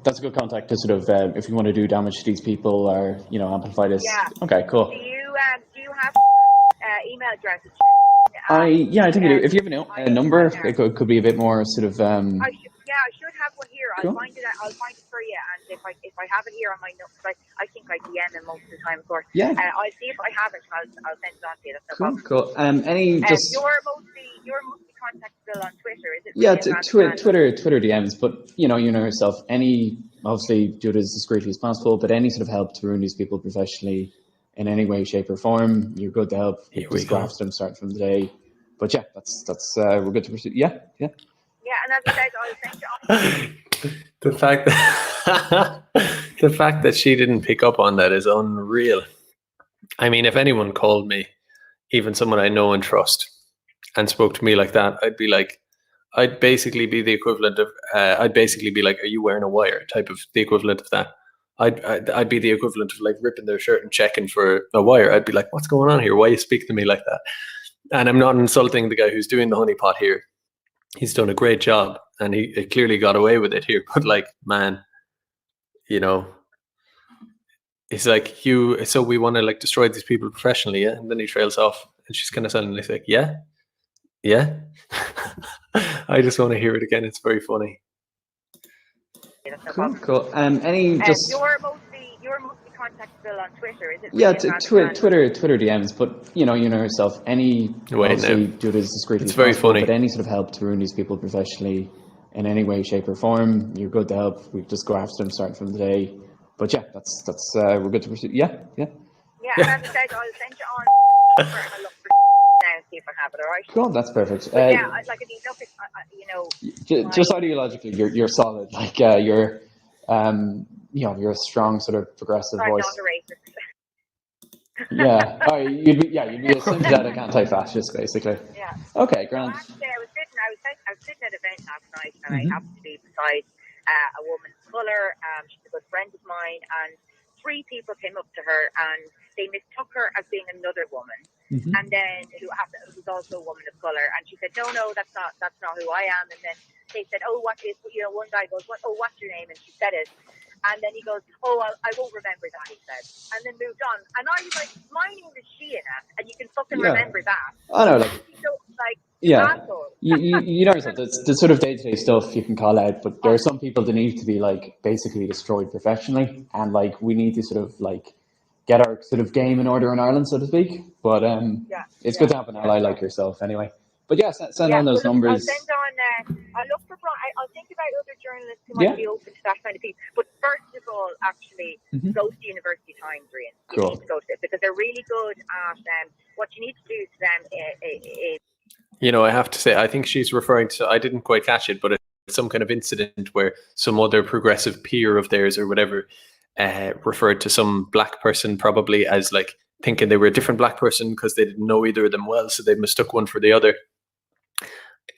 that's a good contact to sort of if you want to do damage to these people or, you know, amplify this. Yeah. Okay, cool. Do you have email addresses? I think you do. If you have a number, it could be a bit more sort of. I should have one here. Cool. I'll find it for you, and if I have it here on my notes, I think I DM them most of the time, of course. Yeah. I'll see if I have it. I'll send it on to you. That's no problem. Cool. You're mostly contactable on Twitter, is it? Yeah, Twitter DMs. But you know yourself. Obviously do it as discreetly as possible. But any sort of help to ruin these people professionally in any way, shape, or form, you're good to help. Just graft them, start from the day. But yeah, that's we're good to proceed. Yeah. Yeah, and as I said, I'll send you on. The fact that she didn't pick up on that is unreal. I mean, if anyone called me, even someone I know and trust, and spoke to me like that, I'd basically be the equivalent of, are you wearing a wire? Type of the equivalent of that. I'd be the equivalent of like ripping their shirt and checking for a wire. I'd be like, what's going on here? Why you speak to me like that? And I'm not insulting the guy who's doing the honeypot here. He's done a great job, and he clearly got away with it here. But like, man, you know, it's like so we want to like destroy these people professionally, yeah? And then he trails off, and she's kind of suddenly like, yeah. I just want to hear it again. It's very funny. Cool. You're mostly contactable on Twitter, is it? Yeah, Twitter DMs. But you know yourself. Obviously do it as discreetly as possible. Very funny. But any sort of help to ruin these people professionally in any way, shape, or form, you're good to help. We just go after them, start from the day. But yeah, that's we're good to proceed. Yeah. Yeah, and as I said, I'll send you on. And I'll look for now and see if I have it. All right. Cool, that's perfect. Just ideologically, you're solid. Like you're a strong sort of progressive voice. Not a racist. Yeah. You'd be a sympathetic anti-fascist, basically. Yeah. Okay, grand. I was sitting at an event last night, and I happened to be beside a woman of colour. She's a good friend of mine, and 3 people came up to her, and they mistook her as being another woman, and then who was also a woman of colour. And she said, "No, that's not who I am." And then they said, "Oh, what is?" One guy goes, "What? Oh, what's your name?" And she said it. And then he goes, "Oh, I won't remember that," he said. And then moved on. And I was like, my name is Sheena, and you can fucking remember that. I know, like... So, you know yourself, the sort of day-to-day stuff you can call out, but there are some people that need to be, like, basically destroyed professionally. And, like, we need to sort of, like, get our sort of game in order in Ireland, so to speak. But it's good to have an ally like yourself anyway. But yeah, send on those numbers. I'll send on. I'll look for. I'll think about other journalists who might be open to that kind of thing. But first of all, actually, go to University Times, Rian. You need to go to it because they're really good at what you need to do to them is. You know, I have to say, I think she's referring to. I didn't quite catch it, but it's some kind of incident where some other progressive peer of theirs or whatever referred to some black person probably as like thinking they were a different black person because they didn't know either of them well, so they mistook one for the other.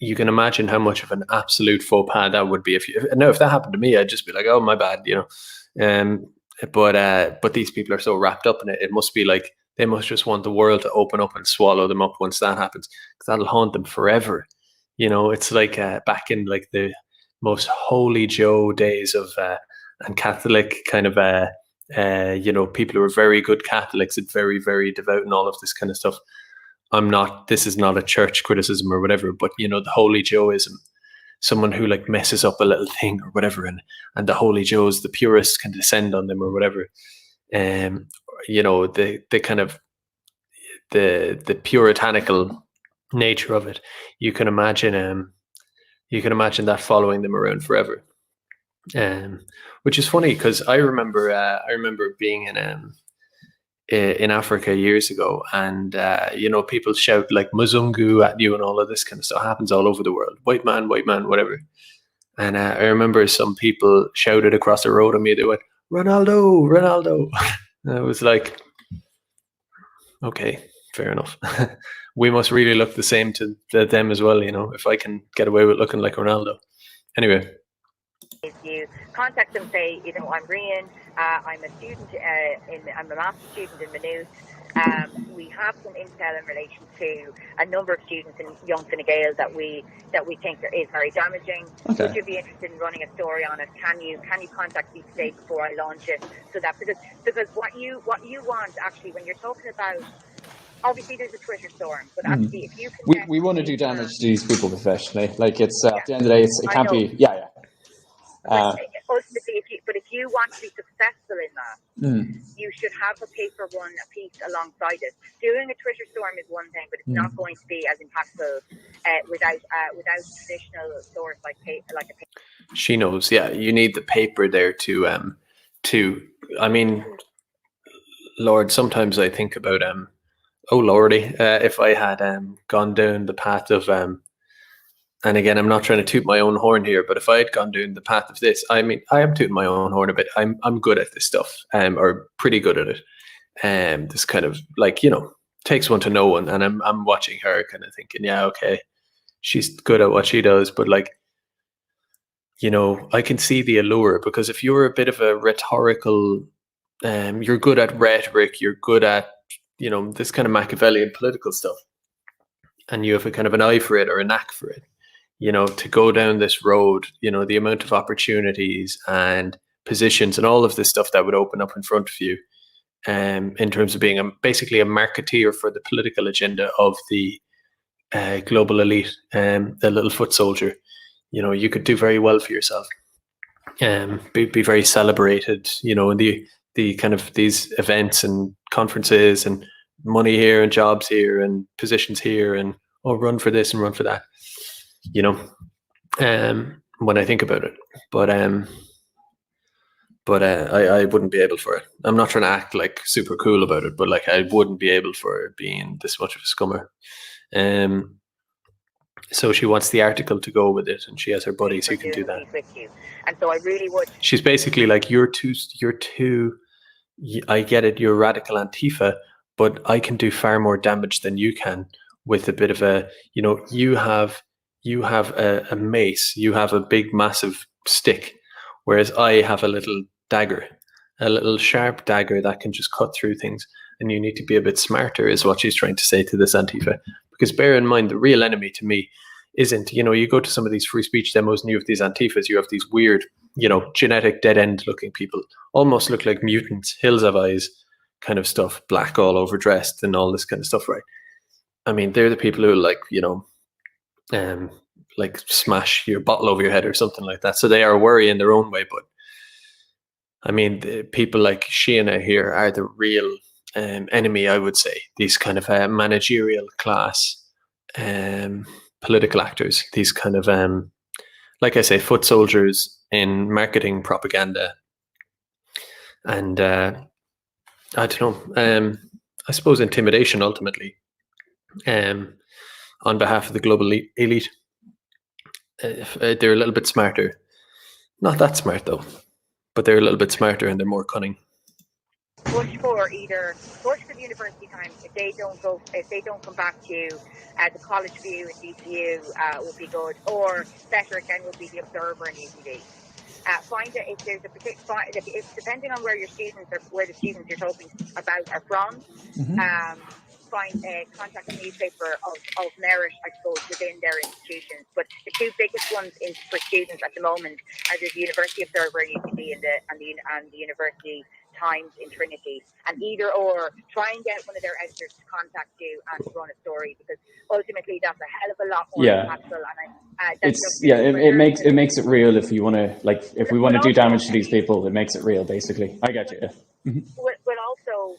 You can imagine how much of an absolute faux pas that would be. If that happened to me, I'd just be like, "Oh, my bad," you know. But these people are so wrapped up in it. It must be like they must just want the world to open up and swallow them up once that happens, because that'll haunt them forever. You know, it's like back in like the most holy Joe days of and Catholic kind of you know, people who are very good Catholics and very, very devout and all of this kind of stuff. This is not a church criticism or whatever, but you know, the holy Joeism, someone who like messes up a little thing or whatever, and the holy Joes, the purists can descend on them or whatever. You know, the kind of the puritanical nature of it. You can imagine that following them around forever. Which is funny because I remember being in Africa years ago, and you know, people shout like Muzungu at you and all of this kind of stuff. It happens all over the world. White man, whatever. And I remember some people shouted across the road at me. They went, "Ronaldo, Ronaldo." And I was like, okay, fair enough. We must really look the same to them as well, you know, if I can get away with looking like Ronaldo. Anyway. If you contact them, say, you know, I'm Rian, I'm a student, I'm a master's student in Maynooth. We have some intel in relation to a number of students in young Fine Gael that we think is very damaging. Okay. Would you be interested in running a story on it? Can you contact me today before I launch it? So that because what you want actually when you're talking about, obviously there's a Twitter storm, but actually if you can we want to do damage to these people professionally. Like it's at the end of the day, it can't be. Yeah. Ultimately, if you want to be successful in that, you should have a paper one, a piece alongside it. Doing a Twitter storm is one thing, but it's not going to be as impactful without traditional source like a paper. She knows, yeah. You need the paper there to. I mean, Lord, sometimes I think about oh lordy, if I had gone down the path of and again, I'm not trying to toot my own horn here, but if I had gone down the path of this, I mean, I am tooting my own horn a bit. I'm good at this stuff, or pretty good at it. This kind of like, you know, takes one to know one, and I'm watching her, kind of thinking, yeah, okay, she's good at what she does, but like, you know, I can see the allure, because if you're a bit of a rhetorical, you're good at rhetoric, you're good at, you know, this kind of Machiavellian political stuff, and you have a kind of an eye for it or a knack for it. You know, to go down this road, you know, the amount of opportunities and positions and all of this stuff that would open up in front of you, in terms of being basically a marketeer for the political agenda of the global elite, the little foot soldier. You know, you could do very well for yourself, be very celebrated, you know, in the kind of these events and conferences, and money here and jobs here and positions here, and run for this and run for that. You know, when I think about it, but I wouldn't be able for it. I'm not trying to act like super cool about it, but like I wouldn't be able for it being this much of a scummer. So she wants the article to go with it, and she has her buddies who can do that. And so I really would. She's basically like, you're too. I get it. You're radical Antifa, but I can do far more damage than you can with a bit of a. You know, you have a mace, you have a big massive stick, whereas I have a little dagger, a little sharp dagger that can just cut through things, and you need to be a bit smarter, is what she's trying to say to this Antifa. Because bear in mind, the real enemy to me isn't, you know, you go to some of these free speech demos and you have these Antifas, you have these weird, you know, genetic dead end looking people, almost look like mutants, hills of eyes kind of stuff, black all over dressed and all this kind of stuff, right? I mean, they're the people who like, you know, like smash your bottle over your head or something like that. So they are a worry in their own way, but I mean, the people like Sheena here are the real enemy, I would say. These kind of managerial class political actors, these kind of, like I say, foot soldiers in marketing propaganda. And I don't know, I suppose intimidation ultimately on behalf of the global elite. They're a little bit smarter. Not that smart though, but they're a little bit smarter and they're more cunning. Push for the University Times. If they don't come back to you, the College View and DCU would be good, or better again would be the Observer and UTV. Find it if there's a particular, if depending on where the students you're talking about are from. Contact a newspaper of merit, I suppose, within their institutions. But the two biggest ones for students at the moment are the University Observer in UCD and the University Times in Trinity. And either or, try and get one of their editors to contact you and run a story, because ultimately that's a hell of a lot more impactful. And it makes it real if you want to, like, if we want to do damage to these people, it makes it real, basically. I get you. But also,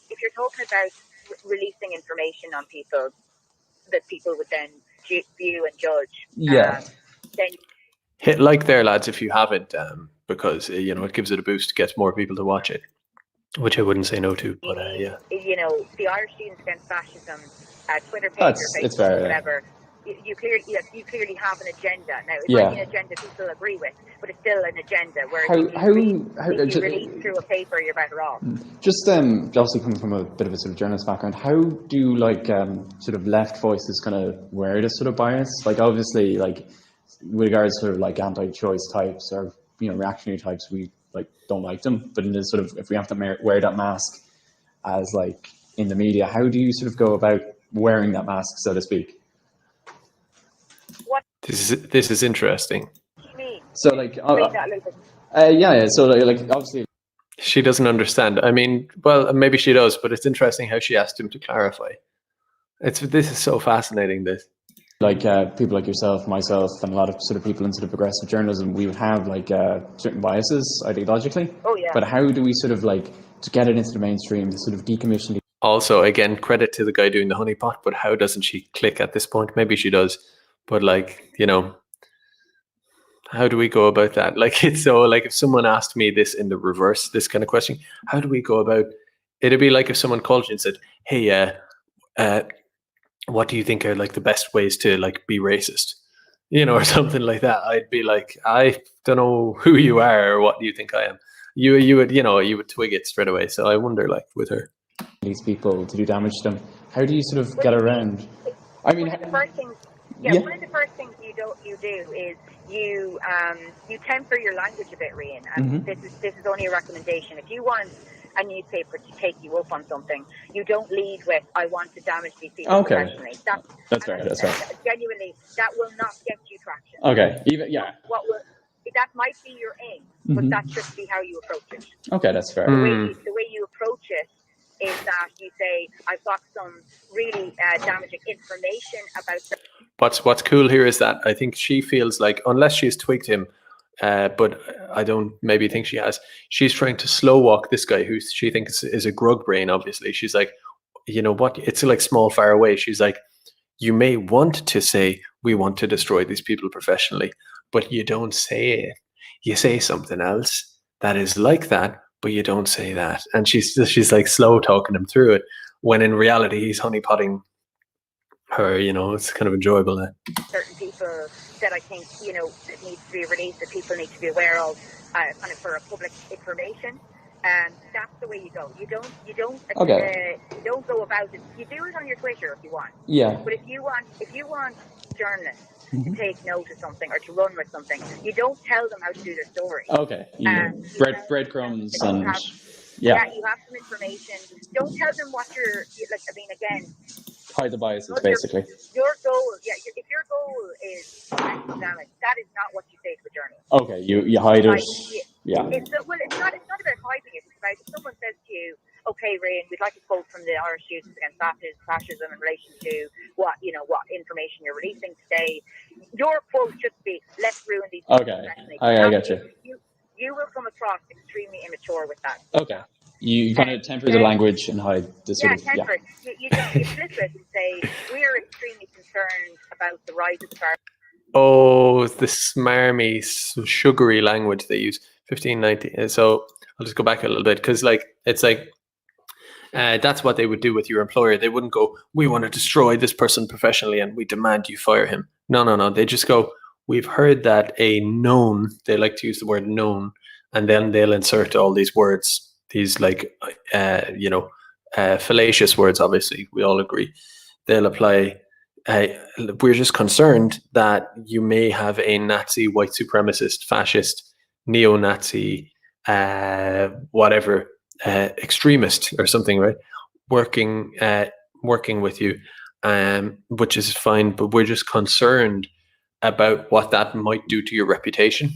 if you're talking about releasing information on people that people would then view and judge, then hit like there, lads, if you haven't, because it gives it a boost, gets more people to watch it, which I wouldn't say no to. But yeah, the Irish Students Against Fascism Twitter page or Facebook, whatever. You clearly have an agenda. Now, it might be an agenda people agree with, but it's still an agenda. Where if you release through a paper, you're better off. Just obviously coming from a bit of a sort of journalist background, how do sort of left voices kind of wear this sort of bias? Like, obviously, like with regards to sort of like anti-choice types or reactionary types, we don't like them. But in this sort of, if we have to wear that mask as like in the media, how do you sort of go about wearing that mask, so to speak? This is interesting. What do you mean? So like, so like obviously she doesn't understand. I mean, well, maybe she does, but it's interesting how she asked him to clarify. This is so fascinating. This, like people like yourself, myself, and a lot of sort of people in sort of progressive journalism, we would have like certain biases ideologically. Oh yeah. But how do we sort of like to get it into the mainstream, to sort of decommission? Also, again, credit to the guy doing the honeypot, but how doesn't she click at this point? Maybe she does, but like, how do we go about that? Like, it's so like if someone asked me this in the reverse, this kind of question, how do we go about? It'd be like if someone called you and said, "Hey, what do you think are like the best ways to like be racist?" Or something like that. I'd be like, I don't know who you are or what do you think I am. You would twig it straight away. So I wonder, like, with her, these people to do damage to them, how do you sort of get around? I mean, one of the first things you do is you temper your language a bit, Rian. And this is only a recommendation. If you want a newspaper to take you up on something, you don't lead with "I want to damage these people professionally." That's right. Genuinely, that will not get you traction. Okay, that might be your aim, but that should be how you approach it. Okay, that's fair. The way you approach it is that you say, "I've got some really damaging information about." What's cool here is that I think she feels like, unless she's twigged him, but I don't maybe think she has, she's trying to slow walk this guy who she thinks is a grug brain. Obviously, she's like, you know what? It's like small far away. She's like, you may want to say we want to destroy these people professionally, but you don't say it. You say something else that is like that, but you don't say that. And she's like slow talking him through it, when in reality he's honeypotting her. It's kind of enjoyable. Certain people that I think that needs to be released, that people need to be aware of, kind of for a public information. And that's the way you go. You don't go about it. You do it on your Twitter if you want. Yeah. But if you want journalists to take note of something or to run with something, you don't tell them how to do their story. Okay. Breadcrumbs and you have some information. Don't tell them what you're like. I mean, again, hide the biases, basically. Your goal, if your goal is damage, that is not what you say to a journalist. Okay, you hide it. It's not about hiding it. It's about if someone says to you, "Okay, Rian, we'd like a quote from the Irish Students Against Fascism in relation to what information you're releasing today." Your quote should be, "Let's ruin these people." Okay, I get you. You will come across extremely immature with that. Okay. You kind of temper the language and hide the sort of... temper. You flip it and say, we're extremely concerned about the rise of the far. Oh, the smarmy, sugary language they use. 1590. So I'll just go back a little bit because, like, it's like that's what they would do with your employer. They wouldn't go, we want to destroy this person professionally and we demand you fire him. No. They just go, we've heard that a known, they like to use the word known, and then they'll insert all these words, these like, fallacious words, obviously, we all agree. They'll apply, we're just concerned that you may have a Nazi, white supremacist, fascist, neo-Nazi, whatever, extremist or something, right? Working with you, which is fine, but we're just concerned about what that might do to your reputation.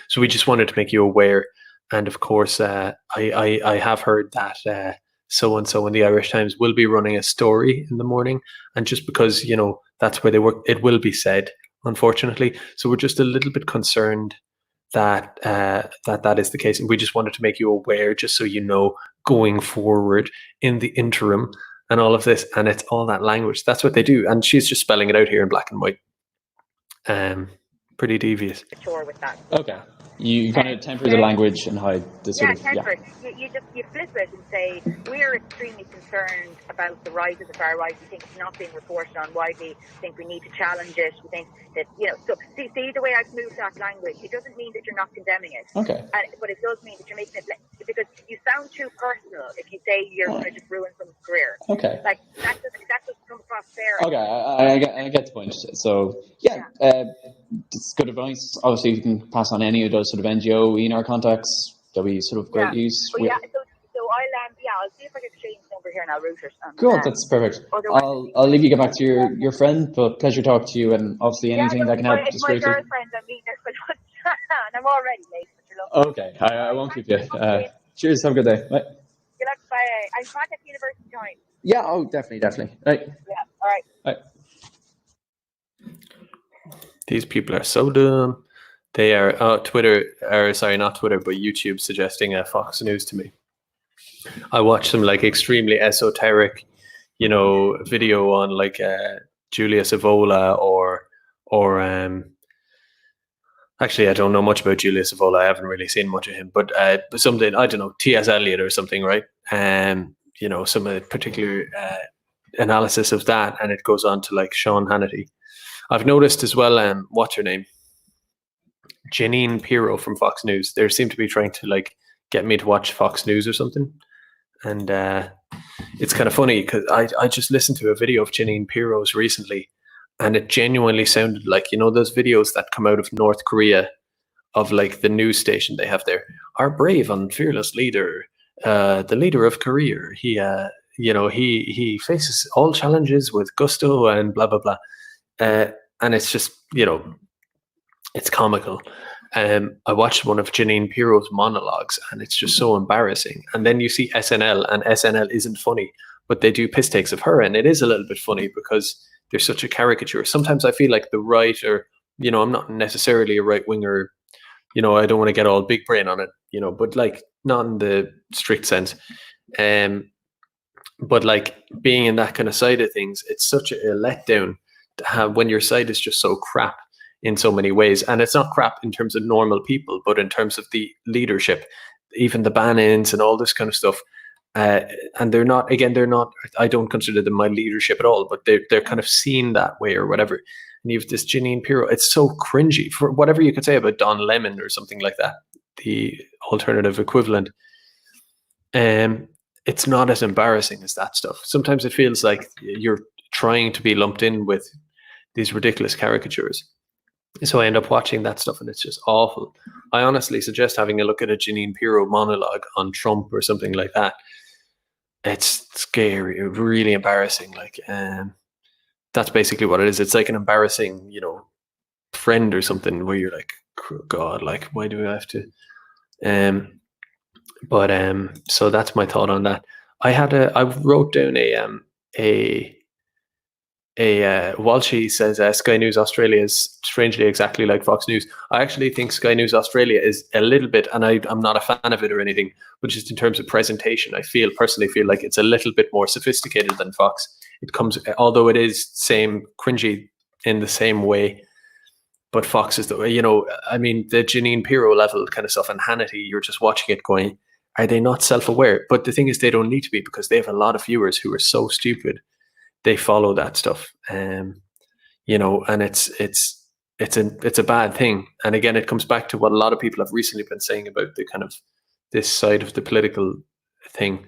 So we just wanted to make you aware. And of course, I have heard that so-and-so in the Irish Times will be running a story in the morning. And just because, that's where they work, it will be said, unfortunately. So we're just a little bit concerned that that is the case. And we just wanted to make you aware, just so you know, going forward in the interim and all of this. And it's all that language. That's what they do. And she's just spelling it out here in black and white. Pretty devious. Sure with that. Okay. You kind of temper the language and hide the sort of... temper. You flip it and say, we're extremely concerned about the rise of the far right. We think it's not being reported on widely. We think we need to challenge it. We think that, so see the way I've moved that language. It doesn't mean that you're not condemning it. Okay. But it does mean that you're making it, because you sound too personal if you say you're going to just ruin someone's career. Okay. Like, that doesn't come across fair. Okay, I get the point. So, it's good advice. Obviously, you can pass on any of those sort of NGO, ENR contacts. That'll be sort of great use. So I'll see if I can exchange number here and I'll route it. Cool, that's perfect. I'll leave you get back to your friend, but pleasure talking to you, and obviously anything that can help. It's my girlfriend. I'm meeting her for lunch, and I'm already late. But okay, I won't keep you. Cheers, have a good day. Bye. Good luck. Bye. I'm contact university time. Yeah, definitely. Right. Yeah, all right. Bye. These people are so dumb. They are not Twitter, but YouTube suggesting Fox News to me. I watched some like extremely esoteric, video on like Julius Evola or actually I don't know much about Julius Evola. I haven't really seen much of him, but something, I don't know, T.S. Eliot or something, right? Some particular analysis of that, and it goes on to like Sean Hannity. I've noticed as well, what's her name? Janine Pirro from Fox News. They seem to be trying to like get me to watch Fox News or something. And it's kind of funny because I just listened to a video of Janine Pirro's recently, and it genuinely sounded like, those videos that come out of North Korea of like the news station they have there. Our brave and fearless leader, the leader of Korea, he faces all challenges with gusto and blah, blah, blah. And it's just, it's comical. I watched one of Janine Pirro's monologues, and it's just so embarrassing. And then you see SNL, and SNL isn't funny, but they do piss takes of her, and it is a little bit funny because there's such a caricature. Sometimes I feel like the right, or I'm not necessarily a right winger. I don't want to get all big brain on it, but like not in the strict sense. But like being in that kind of side of things, it's such a letdown to have when your side is just so crap in so many ways. And it's not crap in terms of normal people, but in terms of the leadership, even the ban-ins and all this kind of stuff. And they're not, I don't consider them my leadership at all, but they're kind of seen that way or whatever. And you have this Janine Pirro, it's so cringy for whatever you could say about Don Lemon or something like that, the alternative equivalent. It's not as embarrassing as that stuff. Sometimes it feels like you're trying to be lumped in with these ridiculous caricatures. So I end up watching that stuff, and it's just awful. I honestly suggest having a look at a Janine Pirro monologue on Trump or something like that. It's scary, really embarrassing. Like, that's basically what it is. It's like an embarrassing, friend or something where you're like, God, like, why do I have to? So that's my thought on that. I wrote down Walshy says Sky News Australia is strangely exactly like Fox News. I actually think Sky News Australia is a little bit, and I'm not a fan of it or anything, but just in terms of presentation, I personally feel like it's a little bit more sophisticated than Fox. It comes, although it is same cringy in the same way, but Fox is the way, I mean, the Janine Pirro level kind of stuff, and Hannity, you're just watching it going, are they not self-aware? But the thing is, they don't need to be, because they have a lot of viewers who are so stupid they follow that stuff, and it's a bad thing. And again, it comes back to what a lot of people have recently been saying about the kind of this side of the political thing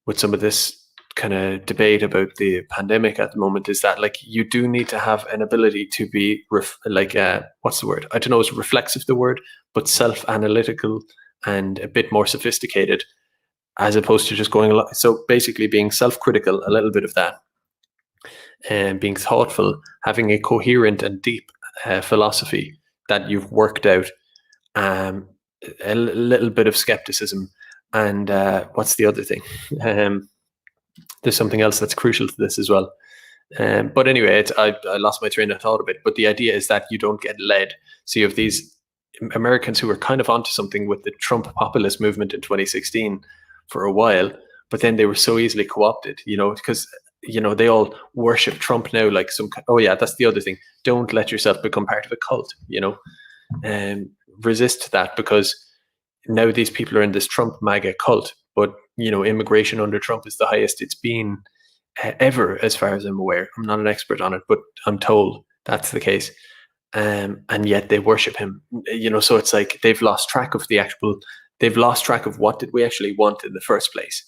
with some of this kind of debate about the pandemic at the moment, is that like you do need to have an ability to be what's the word? I don't know, is reflexive the word, but self-analytical and a bit more sophisticated, as opposed to just going along. So basically being self-critical, a little bit of that, and being thoughtful, having a coherent and deep philosophy that you've worked out, a little bit of skepticism, and what's the other thing? There's something else that's crucial to this as well. But anyway, I lost my train of thought a bit. But the idea is that you don't get led. So you have these Americans who were kind of onto something with the Trump populist movement in 2016 for a while, but then they were so easily co-opted, because they all worship Trump now, like oh yeah, that's the other thing. Don't let yourself become part of a cult, and resist that, because now these people are in this Trump MAGA cult, but immigration under Trump is the highest it's been ever, as far as I'm aware. I'm not an expert on it, but I'm told that's the case. And yet they worship him, so it's like they've lost track of what did we actually want in the first place.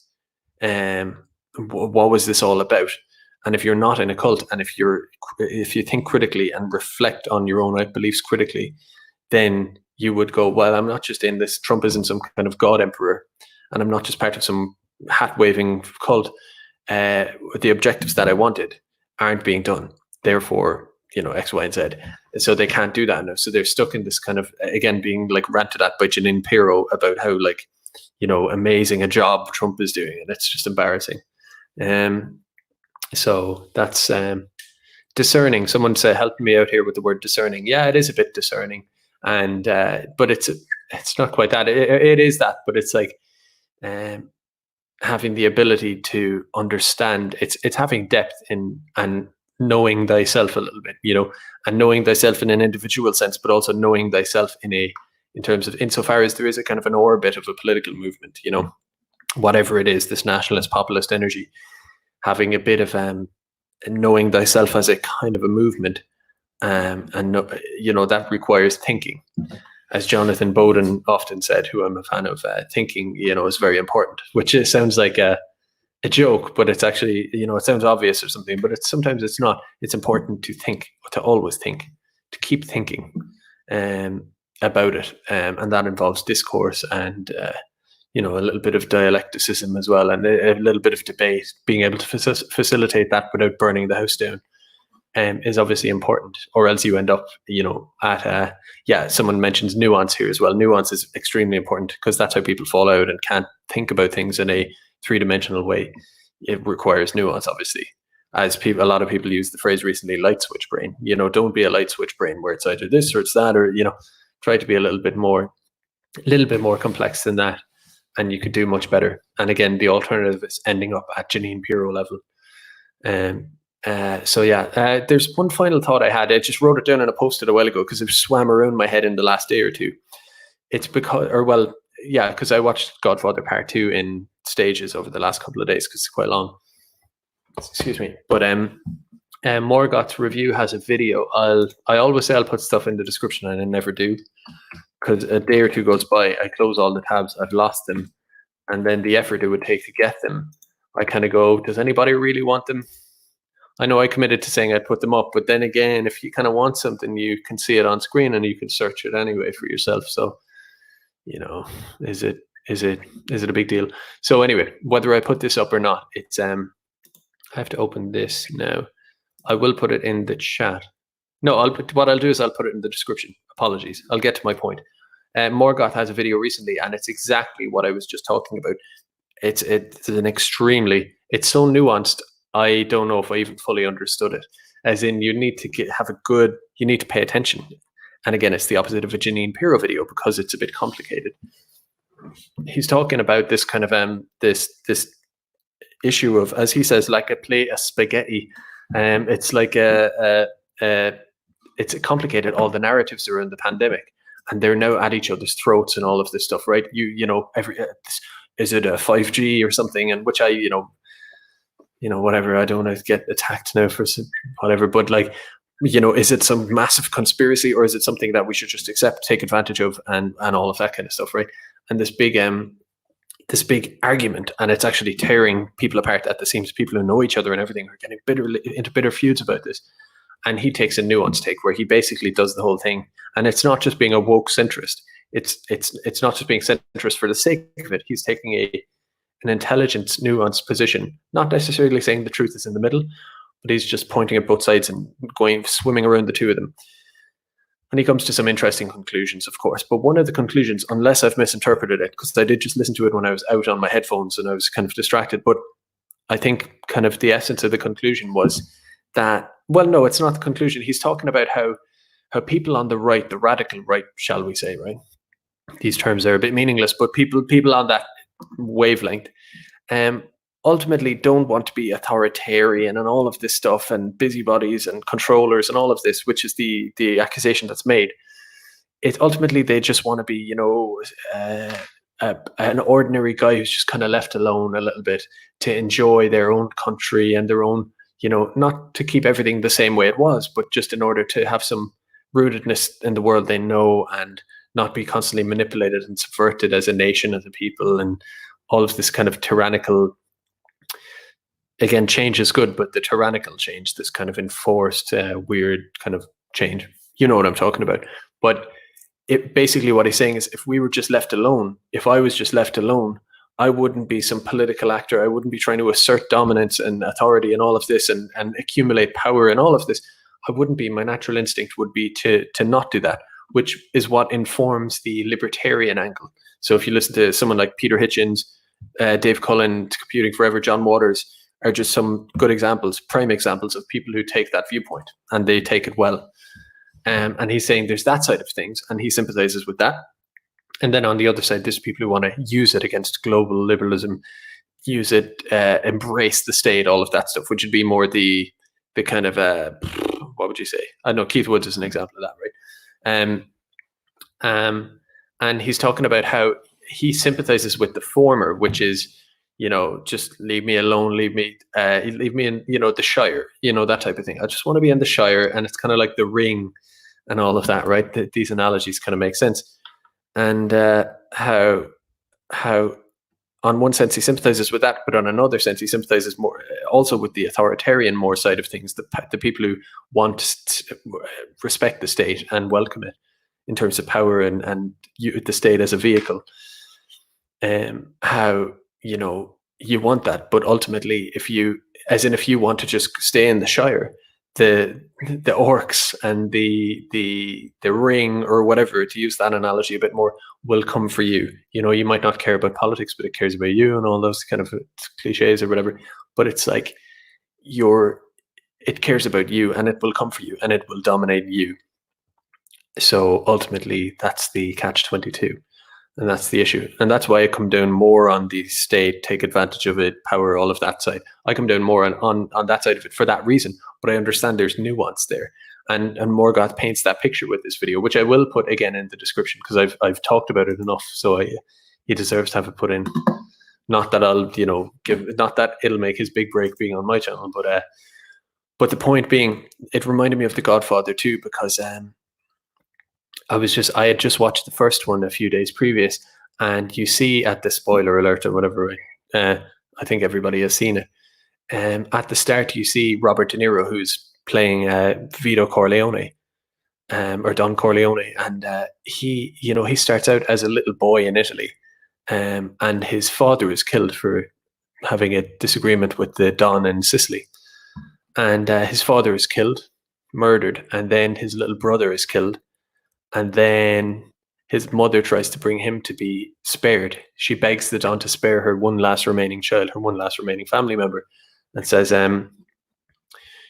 What was this all about? And if you're not in a cult, and if you think critically and reflect on your own beliefs critically, then you would go, well, I'm not just in this. Trump isn't some kind of god emperor, and I'm not just part of some hat waving cult. The objectives that I wanted aren't being done. Therefore, X, Y, and Z. And so they can't do that now. So they're stuck in this kind of, again, being like ranted at by Janine Pirro about how amazing a job Trump is doing, and it's just embarrassing. So that's discerning. Someone said, help me out here with the word discerning. Yeah, it is a bit discerning, and but it's not quite that. It is that, but it's like having the ability to understand. It's having depth in and knowing thyself a little bit, and knowing thyself in an individual sense, but also knowing thyself in terms of, insofar as there is a kind of an orbit of a political movement, whatever it is, this nationalist populist energy, having a bit of knowing thyself as a kind of a movement, and that requires thinking, as Jonathan Bowden often said, who I'm a fan of. Thinking, is very important, which sounds like a joke, but it's actually, it sounds obvious or something, but sometimes it's not. It's important to think, to always think, to keep thinking about it, and that involves discourse and a little bit of dialecticism as well, and a little bit of debate. Being able to facilitate that without burning the house down is obviously important, or else you end up, at someone mentions nuance here as well. Nuance is extremely important, because that's how people fall out and can't think about things in a three-dimensional way. It requires nuance, obviously. As a lot of people use the phrase recently, light switch brain. Don't be a light switch brain where it's either this or it's that, or try to be a little bit more complex than that, and you could do much better. And again, the alternative is ending up at Janine Pirro level. There's one final thought I had. I just wrote it down in a post-it a while ago because it swam around my head in the last day or two. It's because I watched Godfather Part 2 in stages over the last couple of days because it's quite long. Excuse me. But Morgoth's review has a video. I always say I'll put stuff in the description, and I never do, because a day or two goes by, I close all the tabs, I've lost them, and then the effort it would take to get them, I kind of go, does anybody really want them? I know I committed to saying I'd put them up, but then again, if you kind of want something, you can see it on screen and you can search it anyway for yourself. So, is it a big deal? So anyway, whether I put this up or not, it's I have to open this now. I will put it in the chat. No, what I'll do is I'll put it in the description. Apologies. I'll get to my point. Morgoth has a video recently, and it's exactly what I was just talking about. It's so nuanced. I don't know if I even fully understood it. As in, you need to you need to pay attention. And again, it's the opposite of a Janine Pirro video because it's a bit complicated. He's talking about this kind of this issue of, as he says, like a plate of spaghetti. It's like it's complicated. All the narratives around the pandemic, and they're now at each other's throats and all of this stuff, right? You know, is it a 5G or something? And which I whatever. I don't want to get attacked now for whatever, but like, is it some massive conspiracy, or is it something that we should just accept, take advantage of, and all of that kind of stuff, right? And this big argument, and it's actually tearing people apart at the seams. People who know each other and everything are getting into bitter feuds about this. And he takes a nuanced take where he basically does the whole thing, and it's not just being a woke centrist. It's not just being centrist for the sake of it. He's taking an intelligent, nuanced position, not necessarily saying the truth is in the middle, but he's just pointing at both sides and swimming around the two of them. And he comes to some interesting conclusions, of course. But one of the conclusions, unless I've misinterpreted it, because I did just listen to it when I was out on my headphones and I was kind of distracted, but I think kind of the essence of the conclusion was that, well, no, it's not the conclusion. He's talking about how people on the right, the radical right, shall we say, right? These terms are a bit meaningless, but people on that wavelength ultimately don't want to be authoritarian and all of this stuff, and busybodies and controllers and all of this, which is the accusation that's made. It ultimately, they just want to be, an ordinary guy who's just kind of left alone a little bit to enjoy their own country and their own, not to keep everything the same way it was, but just in order to have some rootedness in the world they know and not be constantly manipulated and subverted as a nation, as a people, and all of this kind of tyrannical. Again, change is good, but the tyrannical change, this kind of enforced, weird kind of change, you know what I'm talking about. But basically what he's saying is, if we were just left alone, if I was just left alone, I wouldn't be some political actor. I wouldn't be trying to assert dominance and authority and all of this and accumulate power and all of this. I wouldn't be. My natural instinct would be to not do that, which is what informs the libertarian angle. So if you listen to someone like Peter Hitchens, Dave Cullen, Computing Forever, John Waters, are just some good examples, prime examples of people who take that viewpoint, and they take it well. And he's saying there's that side of things, and he sympathizes with that. And then on the other side, there's people who want to use it against global liberalism, use it, embrace the state, all of that stuff, which would be more the kind of, what would you say? I know Keith Woods is an example of that, right? And he's talking about how he sympathizes with the former, which is, just leave me alone, leave me in, the Shire, that type of thing. I just want to be in the Shire, and it's kind of like the Ring and all of that, right? These analogies kind of make sense. And how on one sense he sympathizes with that, but on another sense he sympathizes more also with the authoritarian more side of things, the people who want to respect the state and welcome it in terms of power and the state as a vehicle. How you want that, but ultimately, if you want to just stay in the Shire, the orcs and the Ring, or whatever, to use that analogy a bit more, will come for you. You might not care about politics, but it cares about you and all those kind of cliches or whatever. But it's like it cares about you, and it will come for you, and it will dominate you. So ultimately, that's the catch-22. And that's the issue. And that's why I come down more on the state, take advantage of it, power, all of that side. I come down more on that side of it for that reason. But I understand there's nuance there. And Morgoth paints that picture with this video, which I will put again in the description, because I've talked about it enough. So he deserves to have it put in. Not that I'll, not that it'll make his big break being on my channel, but the point being, it reminded me of The Godfather too, because I had just watched the first one a few days previous, and you see at the spoiler alert or whatever, I think everybody has seen it. At the start, you see Robert De Niro, who's playing Vito Corleone, or Don Corleone, and he starts out as a little boy in Italy, and his father is killed for having a disagreement with the Don in Sicily, and his father is killed, murdered, and then his little brother is killed. And then his mother tries to bring him to be spared. She begs the Don to spare her one last remaining child, her one last remaining family member. and says,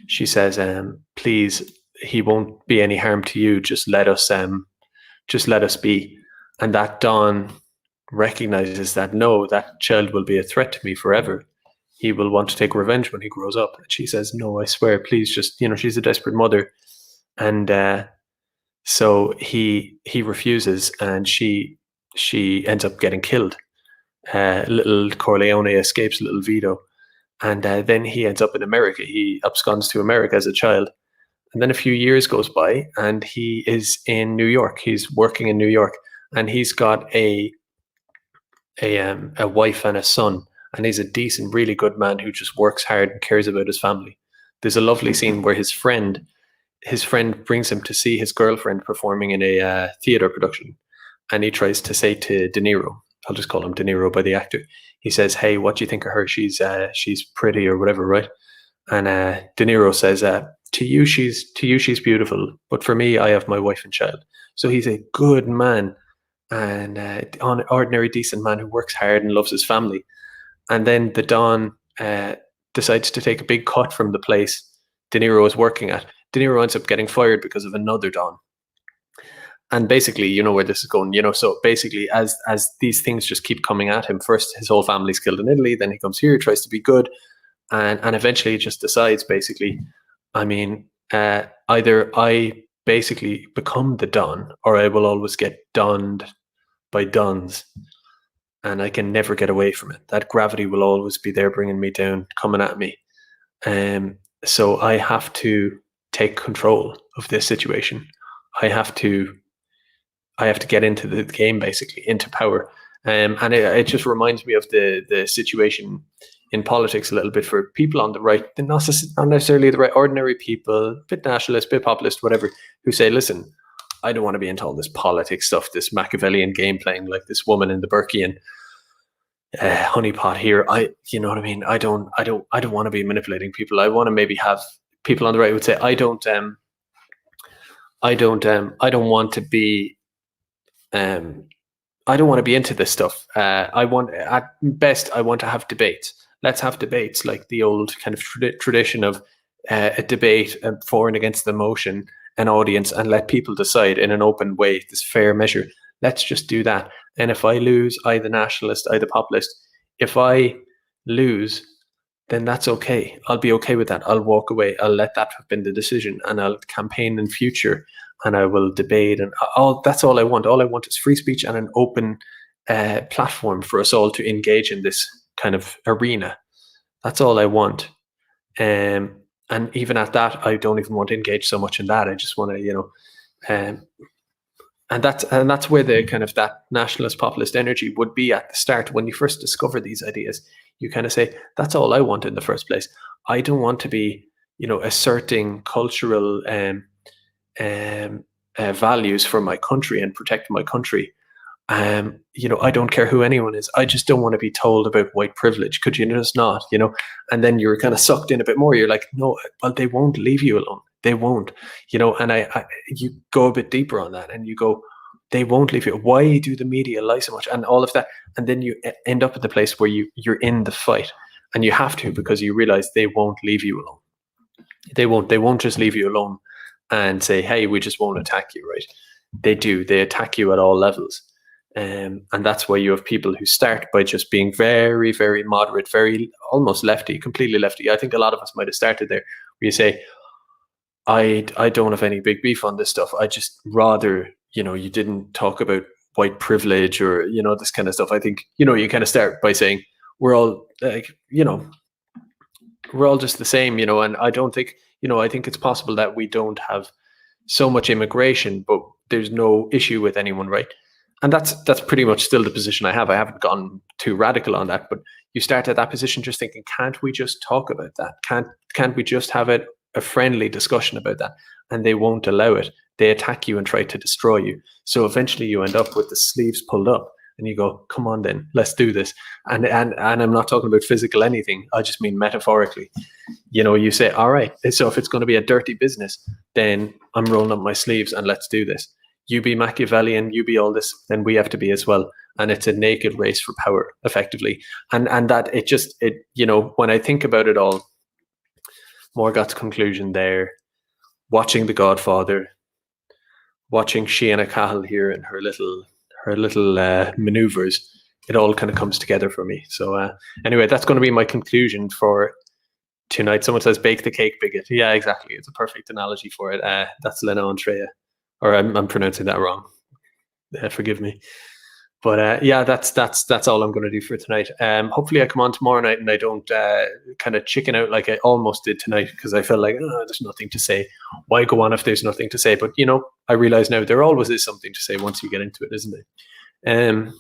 she says, please, he won't be any harm to you. Just let us be. And that Don recognizes that no, that child will be a threat to me forever. He will want to take revenge when he grows up. And she says, no, I swear, please, just, she's a desperate mother. And so he refuses, and she ends up getting killed. Little Corleone escapes, little Vito. And then he ends up in America. He absconds to America as a child. And then a few years goes by, and he is in New York. He's working in New York, and he's got a wife and a son. And he's a decent, really good man who just works hard and cares about his family. There's a lovely scene where his friend brings him to see his girlfriend performing in a theater production. And he tries to say to De Niro, I'll just call him De Niro by the actor. He says, hey, what do you think of her? She's pretty or whatever, right? And De Niro says, to you she's beautiful, but for me, I have my wife and child. So he's a good man, and an ordinary, decent man who works hard and loves his family. And then the Don decides to take a big cut from the place De Niro is working at. De Niro ends up getting fired because of another Don. And basically, you know where this is going, so basically as these things just keep coming at him, first his whole family's killed in Italy, then he comes here, tries to be good, and eventually he just decides, basically, either I basically become the Don, or I will always get donned by Dons, and I can never get away from it. That gravity will always be there, bringing me down, coming at me. So I have to take control of this situation. I have to get into the game, basically, into power. And it just reminds me of the situation in politics a little bit for people on the right, not necessarily the right, ordinary people, a bit nationalist, a bit populist, whatever, who say, listen, I don't want to be into all this politics stuff, this Machiavellian game playing like this woman in the Burkean honeypot here. You know what I mean? I don't want to be manipulating people. I want to maybe have people on the right would say, I don't want to be I don't want to be into this stuff. At best, I want to have debates. Let's have debates, like the old kind of tradition of a debate for and against the motion, an audience, and let people decide in an open way, this fair measure. Let's just do that. And if I lose, I the nationalist, I the populist, if I lose, then that's okay. I'll be okay with that. I'll walk away. I'll let that have been the decision, and I'll campaign in future, and I will debate, and that's all I want. All I want is free speech and an open platform for us all to engage in this kind of arena. That's all I want. And even at that, I don't even want to engage so much in that. I just want to, and that's where the kind of that nationalist populist energy would be at the start. When you first discover these ideas, you kind of say, that's all I want in the first place. I don't want to be, asserting cultural values for my country and protect my country. I don't care who anyone is. I just don't want to be told about white privilege. Could you just not, and then you're kind of sucked in a bit more. You're like, no, well, they won't leave you alone. They won't, and you go a bit deeper on that, and you go, they won't leave you. Why do the media lie so much and all of that? And then you end up at the place where you're in the fight, and you have to, because you realize they won't leave you alone. They won't just leave you alone and say, hey, we just won't attack you, right? They do. They attack you at all levels. And that's why you have people who start by just being very, very moderate, very almost lefty, completely lefty. I think a lot of us might have started there, where you say, I don't have any big beef on this stuff. I just rather, you didn't talk about white privilege or, this kind of stuff. I think, you kind of start by saying, we're all like, we're all just the same, and I don't think, I think it's possible that we don't have so much immigration, but there's no issue with anyone, right? And that's pretty much still the position I have. I haven't gone too radical on that, but you start at that position just thinking, can't we just talk about that? Can't we just have a friendly discussion about that? And they won't allow it. They attack you and try to destroy you. So eventually you end up with the sleeves pulled up, and you go, come on then, let's do this. And I'm not talking about physical anything. I just mean metaphorically. You say, all right, so if it's going to be a dirty business, then I'm rolling up my sleeves and let's do this. You be Machiavellian, you be all this, then we have to be as well. And it's a naked race for power, effectively. And that it when I think about it all, Morgoth's conclusion there, watching The Godfather, watching Sienna Cahill here and her little maneuvers, it all kind of comes together for me. So anyway, that's going to be my conclusion for tonight. Someone says bake the cake bigot. Yeah, exactly. It's a perfect analogy for it. That's Lena Andrea, or I'm pronouncing that wrong. Forgive me. But yeah, that's all I'm going to do for tonight. Hopefully I come on tomorrow night and I don't kind of chicken out like I almost did tonight, because I felt like, oh, there's nothing to say. Why go on if there's nothing to say? But, you know, I realize now there always is something to say once you get into it, isn't it?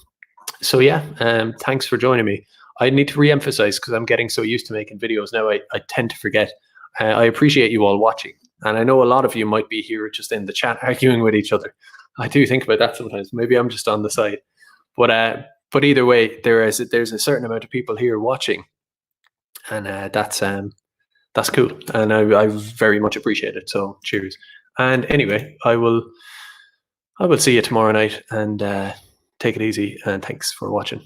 So yeah, thanks for joining me. I need to re-emphasize, because I'm getting so used to making videos now, I tend to forget. I appreciate you all watching. And I know a lot of you might be here just in the chat arguing with each other. I do think about that sometimes. Maybe I'm just on the side. But either way, there's a certain amount of people here watching, and that's cool, and I very much appreciate it. So cheers. And anyway, I will see you tomorrow night, and take it easy, and thanks for watching.